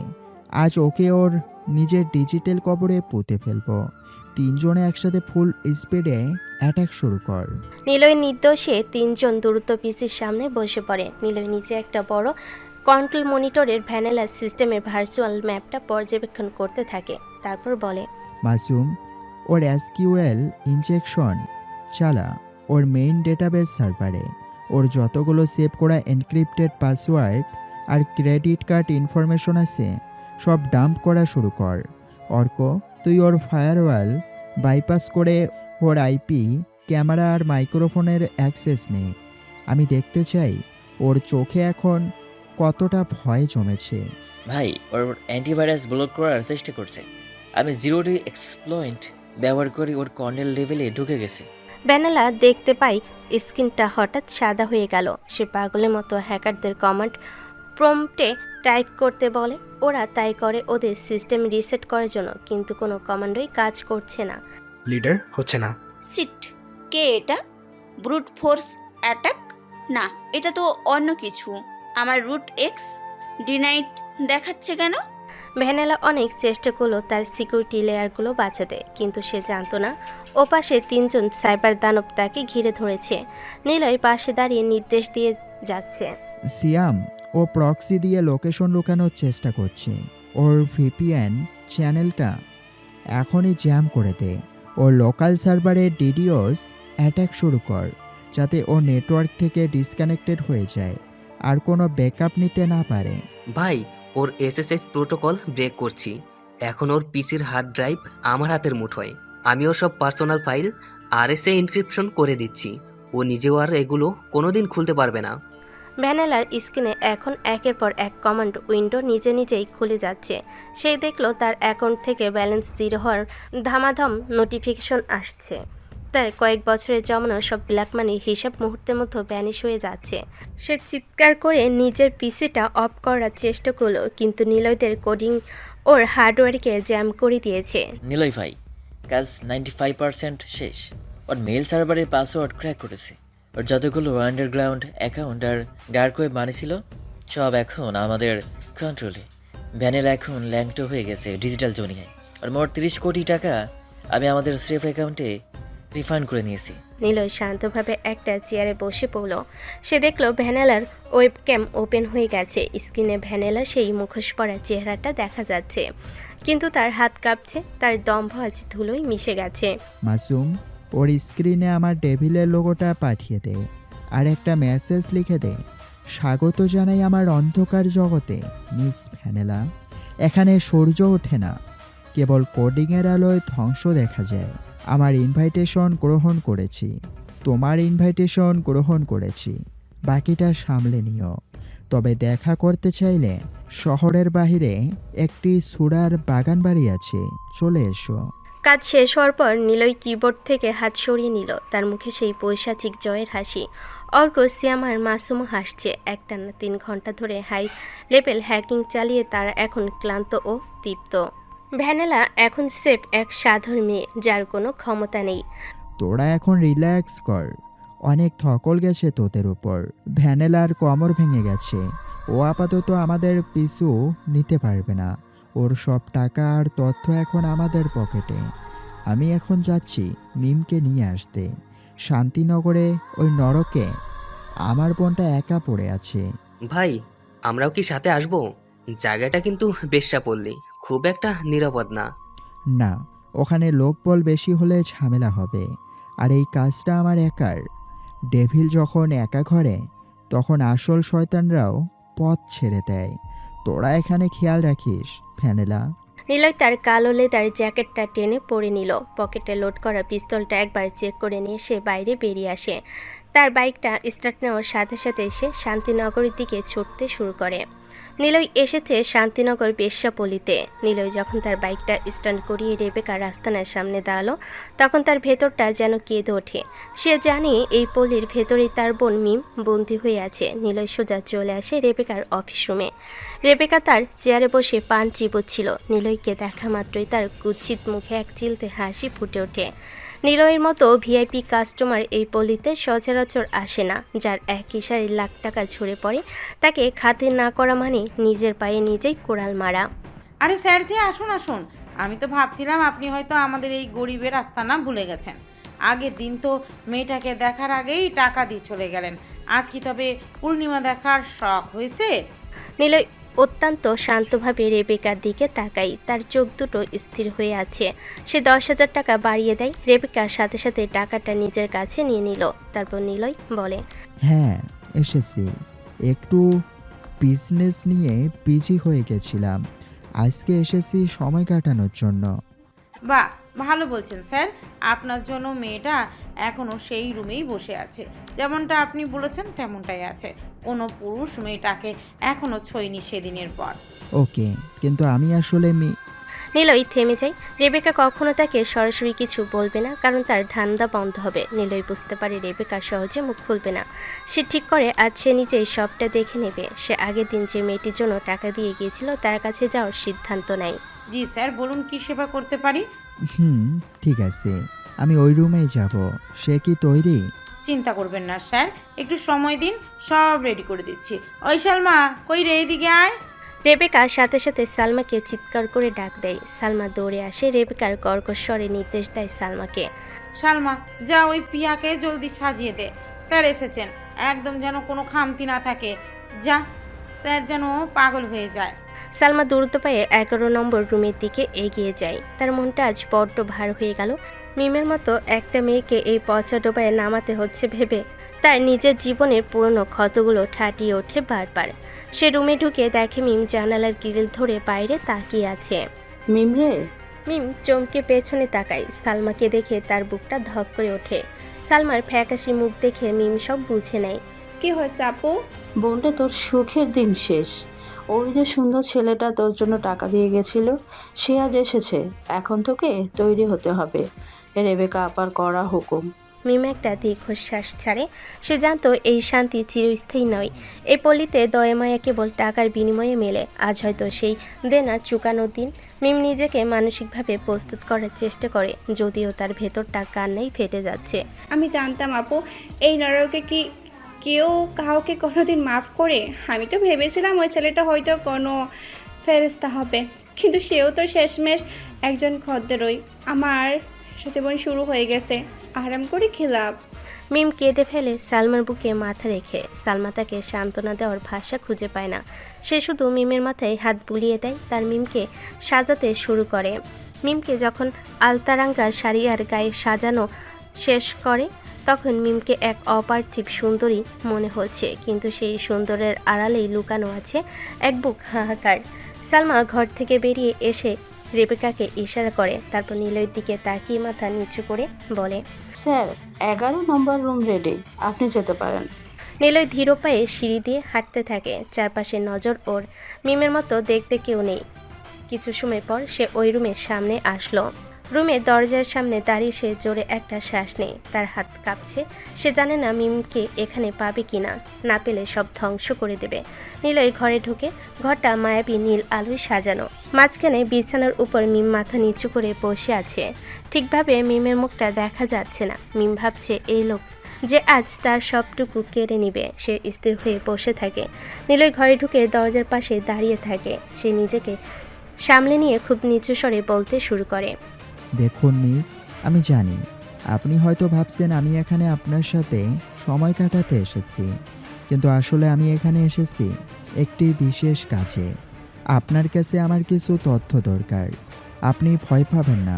আজ ওকে ওর নিজের ডিজিটাল কবরে পুঁতে ফেলবো। তিনজনে একসাথে ফুল স্পিডে অ্যাটাক শুরু কর। নিলয় নির্দোষে তিনজন দ্রুত পিসির সামনে বসে পড়ে। নিলয় নিচে একটা বড় কন্ট্রোল মনিটরের ভ্যানিলা সিস্টেমের ভার্চুয়াল ম্যাপটা পর্যবেক্ষণ করতে থাকে। তারপর বলে, মাসুম, ওর এসকিউএল ইনজেকশন চালা ওর মেইন ডেটাবেস সার্ভারে। ওর যতগুলো সেভ করা এনক্রিপ্টেড পাসওয়ার্ড আর ক্রেডিট কার্ড ইনফরমেশন আছে সব ডাম্প করা শুরু কর। অর্ক, তুই ওর ফায়ারওয়াল বাইপাস করে ওর আইপি, ক্যামেরা আর মাইক্রোফোনের অ্যাক্সেস নে। আমি দেখতে চাই ওর চোখে এখন কতটা ভয় জমেছে। ভাই, ওর অ্যান্টিভাইরাস ব্লক করার চেষ্টা করছে। আমি জিরো ডে এক্সপ্লয়েন্ট ব্যবহার করে ওর কর্নেল লেভেলে ঢুকে গেছে। ভ্যানিলা দেখতে পাই স্ক্রিনটা হঠাৎ সাদা হয়ে গেল। সে পাগলের মতো হ্যাকারদের কমান্ড প্রম্পটে টাইপ করতে বলে। ওরা তাই করে ওদের সিস্টেম রিসেট করার জন্য, কিন্তু কোনো কমান্ডই কাজ করছে না। লিডার হচ্ছে না। সিট, কে এটা? Brute force attack? না, এটা তো অন্য কিছু। আমার রুট এক্স ডিনাইট দেখাচ্ছে কেন? ভ্যানিলা অনেক চেষ্টা করলো তার সিকিউরিটি লেয়ারগুলো বাঁচাতে, কিন্তু সে জানতো না ওপাশে তিনজন সাইবার দানব তাকে ঘিরে ধরেছে। নিলয় পাশে দাঁড়িয়ে নির্দেশ দিয়ে যাচ্ছে। সিয়াম, ও প্রক্সি দিয়ে লোকেশন লুকানোর চেষ্টা করছে। ওর ভিপিএন চ্যানেলটা এখনই জ্যাম করে দে। ওর লোকাল সার্ভারে ডিডিওস অ্যাটাক শুরু কর, যাতে ও নেটওয়ার্ক থেকে ডিসকানেক্টেড হয়ে যায় আর কোনো ব্যাকআপ নিতে না পারে। ভাই, ওর এসএসএস প্রোটোকল ব্রেক করছি। এখন ওর পিসির হার্ড ড্রাইভ আমার হাতের মুঠোয়। আমি ওর সব পার্সোনাল ফাইল আরএসএ এনক্রিপশন করে দিচ্ছি। ও নিজেও আর এগুলো কোনোদিন খুলতে পারবে না। ভ্যানিলার স্ক্রিনে এখন একের পর এক কমান্ড উইন্ডো নিজে নিজেই খুলে যাচ্ছে। সে দেখলো তার অ্যাকাউন্ট থেকে ব্যালেন্স জিরো হওয়ার ধামাধাম নোটিফিকেশন আসছে। তার কয়েক বছরের জমানো সব ব্ল্যাক মানির হিসাব মুহূর্তের মধ্যে ভ্যানিশ হয়ে যাচ্ছে। সে চিৎকার করে নিজের পিসিটা অফ করার চেষ্টা করলো, কিন্তু নিলয়দের কোডিং ওর হার্ডওয়্যারকে জ্যাম করে দিয়েছে। নিলয় ভাই, কাজ 95% শেষ। ওর মেল সার্ভারের পাসওয়ার্ড ক্র্যাক করেছে। ওর যতগুলো আন্ডারগ্রাউন্ড অ্যাকাউন্ট আর ডার্ক ওয়েব মানি ছিল সব এখন আমাদের কন্ট্রোলে। ভ্যানিলা এখন ল্যাংটো হয়ে গেছে ডিজিটাল জোনিয়ায়। আর মোট 30 কোটি টাকা আমি আমাদের সেফ অ্যাকাউন্টে রিফান্ড করে নিয়েছি। নিলয় শান্তভাবে একটা চেয়ারে বসে পড়ল। সে দেখলো ভ্যানিলার ওয়েবক্যাম ওপেন হয়ে গেছে। স্ক্রিনে ভ্যানিলা সেই মুখোশ পরা চেহারাটা দেখা যাচ্ছে, কিন্তু তার হাত কাঁপছে, তার দম্ভ আজ ধুলোয় মিশে গেছে। মাসুম, ওর স্ক্রিনে আমার ডেভিলের লোগোটা পাঠিয়ে দে আর একটা মেসেজ লিখে দে, স্বাগত জানাই আমার অন্ধকার জগতে মিস ভ্যানিলা। এখানে সূর্য ওঠে না, কেবল কোডিংয়ের আলোয় ধ্বংস দেখা যায়। আমার ইনভাইটেশন গ্রহণ করেছি, তোমার ইনভাইটেশন গ্রহণ করেছি, বাকিটা সামলে নিও। তবে দেখা করতে চাইলে শহরের বাইরে একটি সুরার বাগান বাড়ি আছে, চলে এসো। কাজ শেষ হওয়ার পর নিলয় কিবোর্ড থেকে হাত সরিয়ে নিল। তার মুখে সেই পৈশাচিক জয়ের হাসি। অর্ক, সিয়াম আর মাসুমও হাসছে। একটানা 3 ঘন্টা ধরে হাই লেভেল হ্যাকিং চালিয়ে তারা এখন ক্লান্ত ও তৃপ্ত। ভ্যানিলা এখন সেফ এক সাধারণ মেয়ে, যার কোনো ক্ষমতা নেই। তোরা এখন রিল্যাক্স কর, অনেক থকল গেছে তোদের উপর। ভ্যানিলার কোমর ভেঙে গেছে, ও আপাতত আমাদের পিছু নিতে পারবে না। ওর সব টাকা আর তথ্য এখন আমাদের পকেটে। আমি এখন যাচ্ছি মিমকে নিয়ে আসতে। শান্তিনগরে ওই নরকে আমার বোনটা একা পড়ে আছে। ভাই, আমরাও কি সাথে আসবো? জায়গাটা কিন্তু বেশ্যাপল্লী, খুব একটা নিরাপদ না। না, ওখানে লোকবল বেশি হলে ঝামেলা হবে, আর এই কাজটা আমার একার। ডেভিল যখন একা ঘরে, তখন আসল শয়তানরাও পথ ছেড়ে দেয়। তোরা এখানে খেয়াল রাখিস ভ্যানিলা। নিলয় তার কালো লেদার জ্যাকেটটা টেনে পরে নিল। পকেটে লোড করা পিস্তলটা একবার চেক করে নিয়ে সে বাইরে বেরিয়ে আসে। তার বাইকটা স্টার্ট নেওয়ার সাথে সাথে সে শান্তিনগরের দিকে ছুটতে শুরু করে। নিলয় এসেছে শান্তিনগর বেশ্যাপল্লীতে। নিলয় যখন তার বাইকটা স্ট্যান্ড করিয়ে রেবেকা রাস্তানার সামনে দাঁড়ালো, তখন তার ভেতরটা যেন কেঁদে ওঠে। সে জানে এই পল্লীর ভেতরেই তার বোন মিম বন্দী হয়ে আছে। নিলয় সোজা চলে আসে রেবেকার অফিস রুমে। রেবেকা তার চেয়ারে বসে পান চিবোচ্ছিল। নিলয়কে দেখা মাত্রই তার কুৎসিত মুখে এক চিলতে হাসি ফুটে ওঠে। নিলয়ের মতো ভিআইপি কাস্টমার এই পল্লীতে সচরাচর আসে না, যার এক ইশারায় লাখ টাকা ঝরে পড়ে। তাকে খাতির না করা মানে নিজের পায়ে নিজেই কোড়াল মারা। আরে স্যার যে আসুন আসুন, আমি তো ভাবছিলাম আপনি হয়তো আমাদের এই গরিবের আস্তানা ভুলে গেছেন। আগের দিন তো মেয়েটাকে দেখার আগেই টাকা দিয়ে চলে গেলেন, আজ কি তবে পূর্ণিমা দেখার শখ হয়েছে? নিলয় অত্যন্ত শান্তভাবে রেবেকার দিকে তাকাই। তার চোখ দুটো স্থির হয়ে আছে। সে 10,000 টাকা বাড়িয়ে দেয়। রেবেকার সাথে সাথে টাকাটা নিজের কাছে নিয়ে নিল। তারপর নিলয় বলে, হ্যাঁ এসেছি, একটু বিজনেস নিয়ে বিজি হয়ে গেছিলাম, আজকে এসেছি সময় কাটানোর জন্য। বাহ, ভালো বলছেন স্যার। আপনার জন্য মেয়েটা এখনও সেই রুমেই বসে আছে, যেমনটা আপনি বলেছেন তেমনটাই আছে। কোনো পুরুষ মেয়েটাকে এখনও ছোঁয়নি সেদিনের পর। ওকে, কিন্তু আমি আসলে নিলয় থেমে যায়। রেবেকা কখনো তাকে সরাসরি কিছু বলবে না, কারণ তার ধান্দা বন্ধ হবে। নিলয় বুঝতে পারে রেবেকা সহজে মুখ খুলবে না। সে ঠিক করে আজ সে নিজেই সবটা দেখে নেবে। সে আগের দিন যে মেয়েটির জন্য টাকা দিয়ে গিয়েছিল তার কাছে যাওয়ার সিদ্ধান্ত নেয়। জি স্যার, বলুন কি সেবা করতে পারি? ঠিক আছে, আমি ওই রুমেই যাব। সে কি তৈরি? চিন্তা করবেন না স্যার, একটু সময় দিন, সব রেডি করে দিচ্ছি। ওই সালমা, কই রে, এদিকে আয়। রেবেকা সাথে সাথে সালমাকে চিৎকার করে ডাক দেয়। সালমা দৌড়ে আসে। রেবেকার কর্কশ স্বরে নির্দেশ দেয় সালমাকে, সালমা যা ওই পিয়াকে জলদি সাজিয়ে দে, স্যার এসেছেন, একদম যেন কোনো খামতি না থাকে। যা, স্যার যেন পাগল হয়ে যায়। সালমা দ্রুত পায়ে 11 নম্বর রুমের দিকে এগিয়ে যায়। তার মনটা আজ বড্ড ভার হয়ে গেল। মিমের মতো একটা মেয়েকে এই পচা ডোবায় নামাতে হচ্ছে ভেবে তার নিজের জীবনের পুরনো ক্ষতগুলো ঠাটিয়ে ওঠে বারবার। সে রুমে ঢুকে দেখে মিম জানালার গ্রিল ধরে বাইরে তাকিয়ে আছে। মিম রে। মিম চমকে পেছনে তাকায়। সালমাকে দেখে তার বুকটা ধক করে ওঠে। সালমার ফ্যাকাশি মুখ দেখে মিম সব বুঝে নেয়। কি হয়েছে আপু? বোনটা, তোর সুখের দিন শেষ। ওই যে সুন্দর ছেলেটা তোর জন্য টাকা দিয়ে গেছিল, সে আজ এসেছে। এখন তোকে তৈরি হতে হবে। রেবেকা আপার করা হুকুম। মিম একটা দীর্ঘশ্বাস ছাড়ে। সে জানতো এই শান্তি চিরস্থায়ী নয়। এই পল্লীতে দয়া মায়া কেবল টাকার বিনিময়ে মেলে। আজ হয়তো সেই দেনা চুকানোর দিন। মিম নিজেকে মানসিকভাবে প্রস্তুত করার চেষ্টা করে, যদিও তার ভেতরটা কান্নাই ফেটে যাচ্ছে। আমি জানতাম আপু, এই নরকে কি কেউ কাউকে কোনোদিন মাফ করে? আমি তো ভেবেছিলাম ওই ছেলেটা হয়তো কোনো ফেরেস্তা হবে, কিন্তু সেও তো শেষমেশ একজন খদ্দেরই। আমার জীবন শুরু হয়ে গেছে, আরাম করে খেলাম। মিম কেঁদে ফেলে সালমার বুকে মাথা রেখে। সালমা তাকে সান্ত্বনা দেওয়ার ভাষা খুঁজে পায় না। সে শুধু মিমের মাথায় হাত বুলিয়ে দেয়। তার মিমকে সাজাতে শুরু করে। মিমকে যখন আলতারাঙ্গা শাড়ি আর গায়ে সাজানো শেষ করে, তখন মিমকে এক অপার্থিব সুন্দরী মনে হচ্ছে, কিন্তু সেই সুন্দরের আড়ালেই লুকানো আছে এক বুক হাহাকার। সালমা ঘর থেকে বেরিয়ে এসে রেবেকাকে ইশারা করে, তারপর নিলয়ের দিকে তাকিয়ে মাথা নিচু করে বলে, স্যার 11 নম্বর রুম রেডি, আপনি যেতে পারেন। নিলয় ধীর পায়ে সিঁড়ি দিয়ে হাঁটতে থাকে। চারপাশে নজর ওর। মিমের মতো দেখতে কেউ নেই। কিছু সময় পর সে ওই রুমের সামনে আসলো। রুমের দরজার সামনে দাঁড়িয়ে সে জোরে একটা শ্বাস নেয়। তার হাত কাঁপছে। সে জানে না মিমকে এখানে পাবে কিনা। না পেলে সব ধ্বংস করে দেবে। নিলয় ঘরে ঢুকে। ঘরটা মায়াবী নীল আলোয় সাজানো। মাঝখানে বিছানার উপর মিম মাথা নিচু করে বসে আছে। ঠিকভাবে মিমের মুখটা দেখা যাচ্ছে না। মিম ভাবছে এই লোক যে আজ তার সবটুকু কেড়ে নিবে। সে স্থির হয়ে বসে থাকে। নিলয় ঘরে ঢুকে দরজার পাশে দাঁড়িয়ে থাকে। সে নিজেকে সামলে নিয়ে খুব নিচু স্বরে বলতে শুরু করে, দেখুন মিস, আমি জানি আপনি হয়তো ভাবছেন আমি এখানে আপনার সাথে সময় কাটাতে এসেছি, কিন্তু আসলে আমি এখানে এসেছি একটি বিশেষ কাজে। আপনার কাছে আমার কিছু তথ্য দরকার। আপনি ভয় পাবেন না,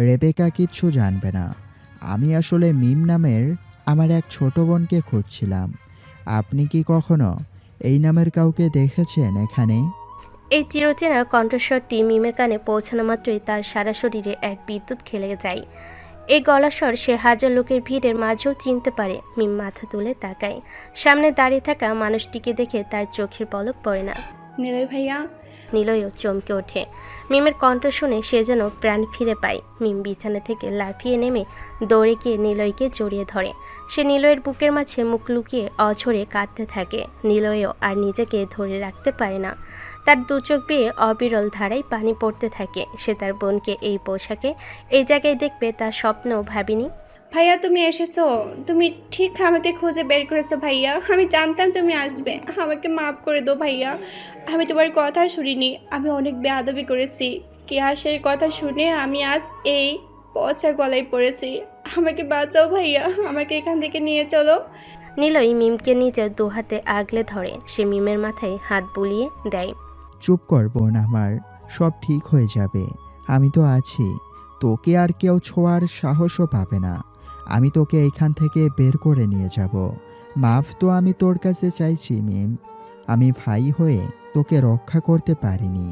রেবেকা কিচ্ছু জানবে না। আমি আসলে মিম নামের আমার এক ছোট বোনকে খুঁজছিলাম। আপনি কি কখনো এই নামের কাউকে দেখেছেন এখানে? এই চিরচেনা কণ্ঠস্বরটি মিমের কানে পৌঁছানো মাত্রই তার সারা শরীরে এক বিদ্যুৎ খেলে যায়। এই গলাস্বর সে হাজার লোকের ভিড়ের মাঝেও চিনতে পারে। মিম মাথা তুলে তাকায়। সামনে দাঁড়িয়ে থাকা মানুষটিকে দেখে তার চোখের পলক পড়ে না। নিলয় ভাইয়া। নিলয়ও চমকে ওঠে। মিমের কণ্ঠ শুনে সে যেন প্রাণ ফিরে পায়। মিম বিছানা থেকে লাফিয়ে নেমে দৌড়ে গিয়ে নিলয়কে জড়িয়ে ধরে। সে নিলয়ের বুকের মাঝে মুখ লুকিয়ে অঝরে কাঁদতে থাকে। নিলয়ও আর নিজেকে ধরে রাখতে পারে না। তার দু চোখ বেয়ে অবিরল ধারায় পানি পড়তে থাকে। সে তার বোনকে এই পোশাকে এই জায়গায় দেখবে তার স্বপ্নও ভাবিনি। ভাইয়া তুমি এসেছো, তুমি ঠিক আমাকে খুঁজে বের করেছো ভাইয়া। আমি জানতাম তুমি আসবে, আমাকে মাফ করে দাও ভাইয়া। আমি তোমার কথা শুনিনি, আমি অনেক বেয়াদবি করেছি। কেয়া সেই কথা শুনে আমি আজ এই পচা গলায় পড়েছি। আমাকে বাঁচাও ভাইয়া, আমাকে এখান থেকে নিয়ে চলো। নিলয় মিমকে নিজের দু হাতে আগলে ধরে। সে মিমের মাথায় হাত বুলিয়ে দেয়। চুপ কর বোন আমার, সব ঠিক হয়ে যাবে। আমি তো আছি, তোকে আর কেউ ছোঁয়ার সাহসও পাবে না। আমি তোকে এইখান থেকে বের করে নিয়ে যাব। মাফ তো আমি তোর কাছে চাইছি মিম। আমি ভাই হয়ে তোকে রক্ষা করতে পারিনি,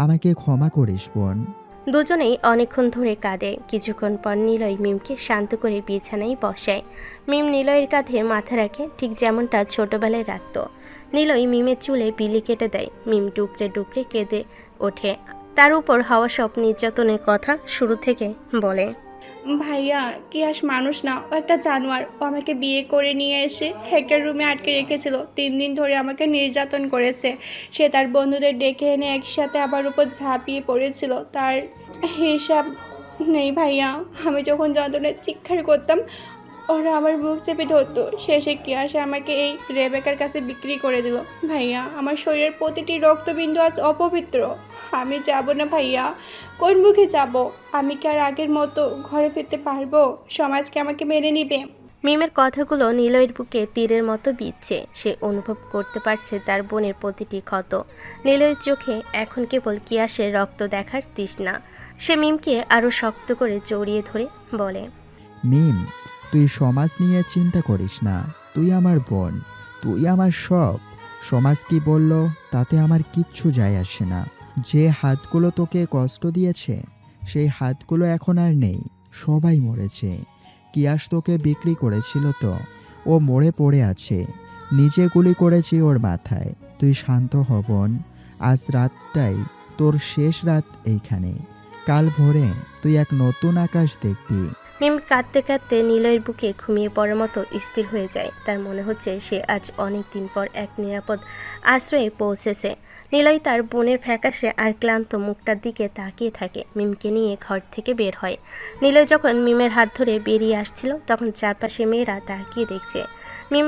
আমাকে ক্ষমা করিস বোন। দুজনেই অনেকক্ষণ ধরে কাঁদে। কিছুক্ষণ পর নিলয় মিমকে শান্ত করে বিছানায় বসায়। মিম নিলয়ের কাঁধে মাথা রাখে, ঠিক যেমনটা ছোটবেলায় রাখত। নিলয় মিমের চুলে বিলি কেটে দেয়। মিম ডুকরে ডুকরে কেঁদে ওঠে। তার উপর হওয়া সব নির্যাতনের কথা শুরু থেকে বলে। ভাইয়া কিয়াস মানুষ না, ও একটা জানোয়ার। ও আমাকে বিয়ে করে নিয়ে এসে একটা রুমে আটকে রেখেছিল। 3 দিন ধরে আমাকে নির্যাতন করেছে। সে তার বন্ধুদের ডেকে এনে একসাথে আমার উপর ঝাঁপিয়ে পড়েছিল। তার হিসাব নেই ভাইয়া। আমি যখন যন্ত্রণায় চিৎকার করতাম, ওরা আমার বুক চেপে ধরতো। শেষে কিয়াসে আমাকে এই রেবেকার কাছে বিক্রি করে দিল। ভাইয়া আমার শরীরের প্রতিটি রক্তবিন্দু আজ অপবিত্র। আমি যাব না ভাইয়া, কোন মুখে যাব? আমি কি আর আগের মতো ঘরে ফিরতে পারবো? সমাজকে আমাকে মেনে নিবে? মিমের কথাগুলো নিলয়ের বুকে তীরের মতো বিচ্ছে। সে অনুভব করতে পারছে তার বোনের প্রতিটি ক্ষত। নিলয়ের চোখে এখন কেবল কিয়াসের রক্ত দেখার তৃষ্ণা। সে মিমকে আরও শক্ত করে জড়িয়ে ধরে বলে, মিম, তুই সমাজ নিয়ে চিন্তা করিস না। তুই আমার বোন, তুই আমার সব। সমাজ কি বলল তাতে আমার কিচ্ছু যায় আসে না। যে হাতগুলো তোকে কষ্ট দিয়েছে সেই হাতগুলো এখন আর নেই, সবাই মরেছে। কিয়াস তোকে বিক্রি করেছিল তো, ও মরে পড়ে আছে। নিজে গুলি করেছি ওর মাথায়। তুই শান্ত হ বোন, আজ রাতটাই তোর শেষ রাত এইখানে। কাল ভোরে তুই এক নতুন আকাশ দেখবি। মিম কাঁদতে কাঁদতে নিলয়ের বুকে ঘুমিয়ে পড়ার মতো স্থির হয়ে যায়। তার মনে হচ্ছে সে আজ অনেক দিন পর এক নিরাপদ আশ্রয়ে পৌঁছেছে। নিলয় তার বোনের ফ্যাকাশে আর ক্লান্ত মুখটার দিকে তাকিয়ে থাকে। মিমকে নিয়ে ঘর থেকে বের হয়। নিলয় যখন মিমের হাত ধরে বেরিয়ে আসছিল, তখন চারপাশে মেয়েরা তাকিয়ে দেখছে। মিম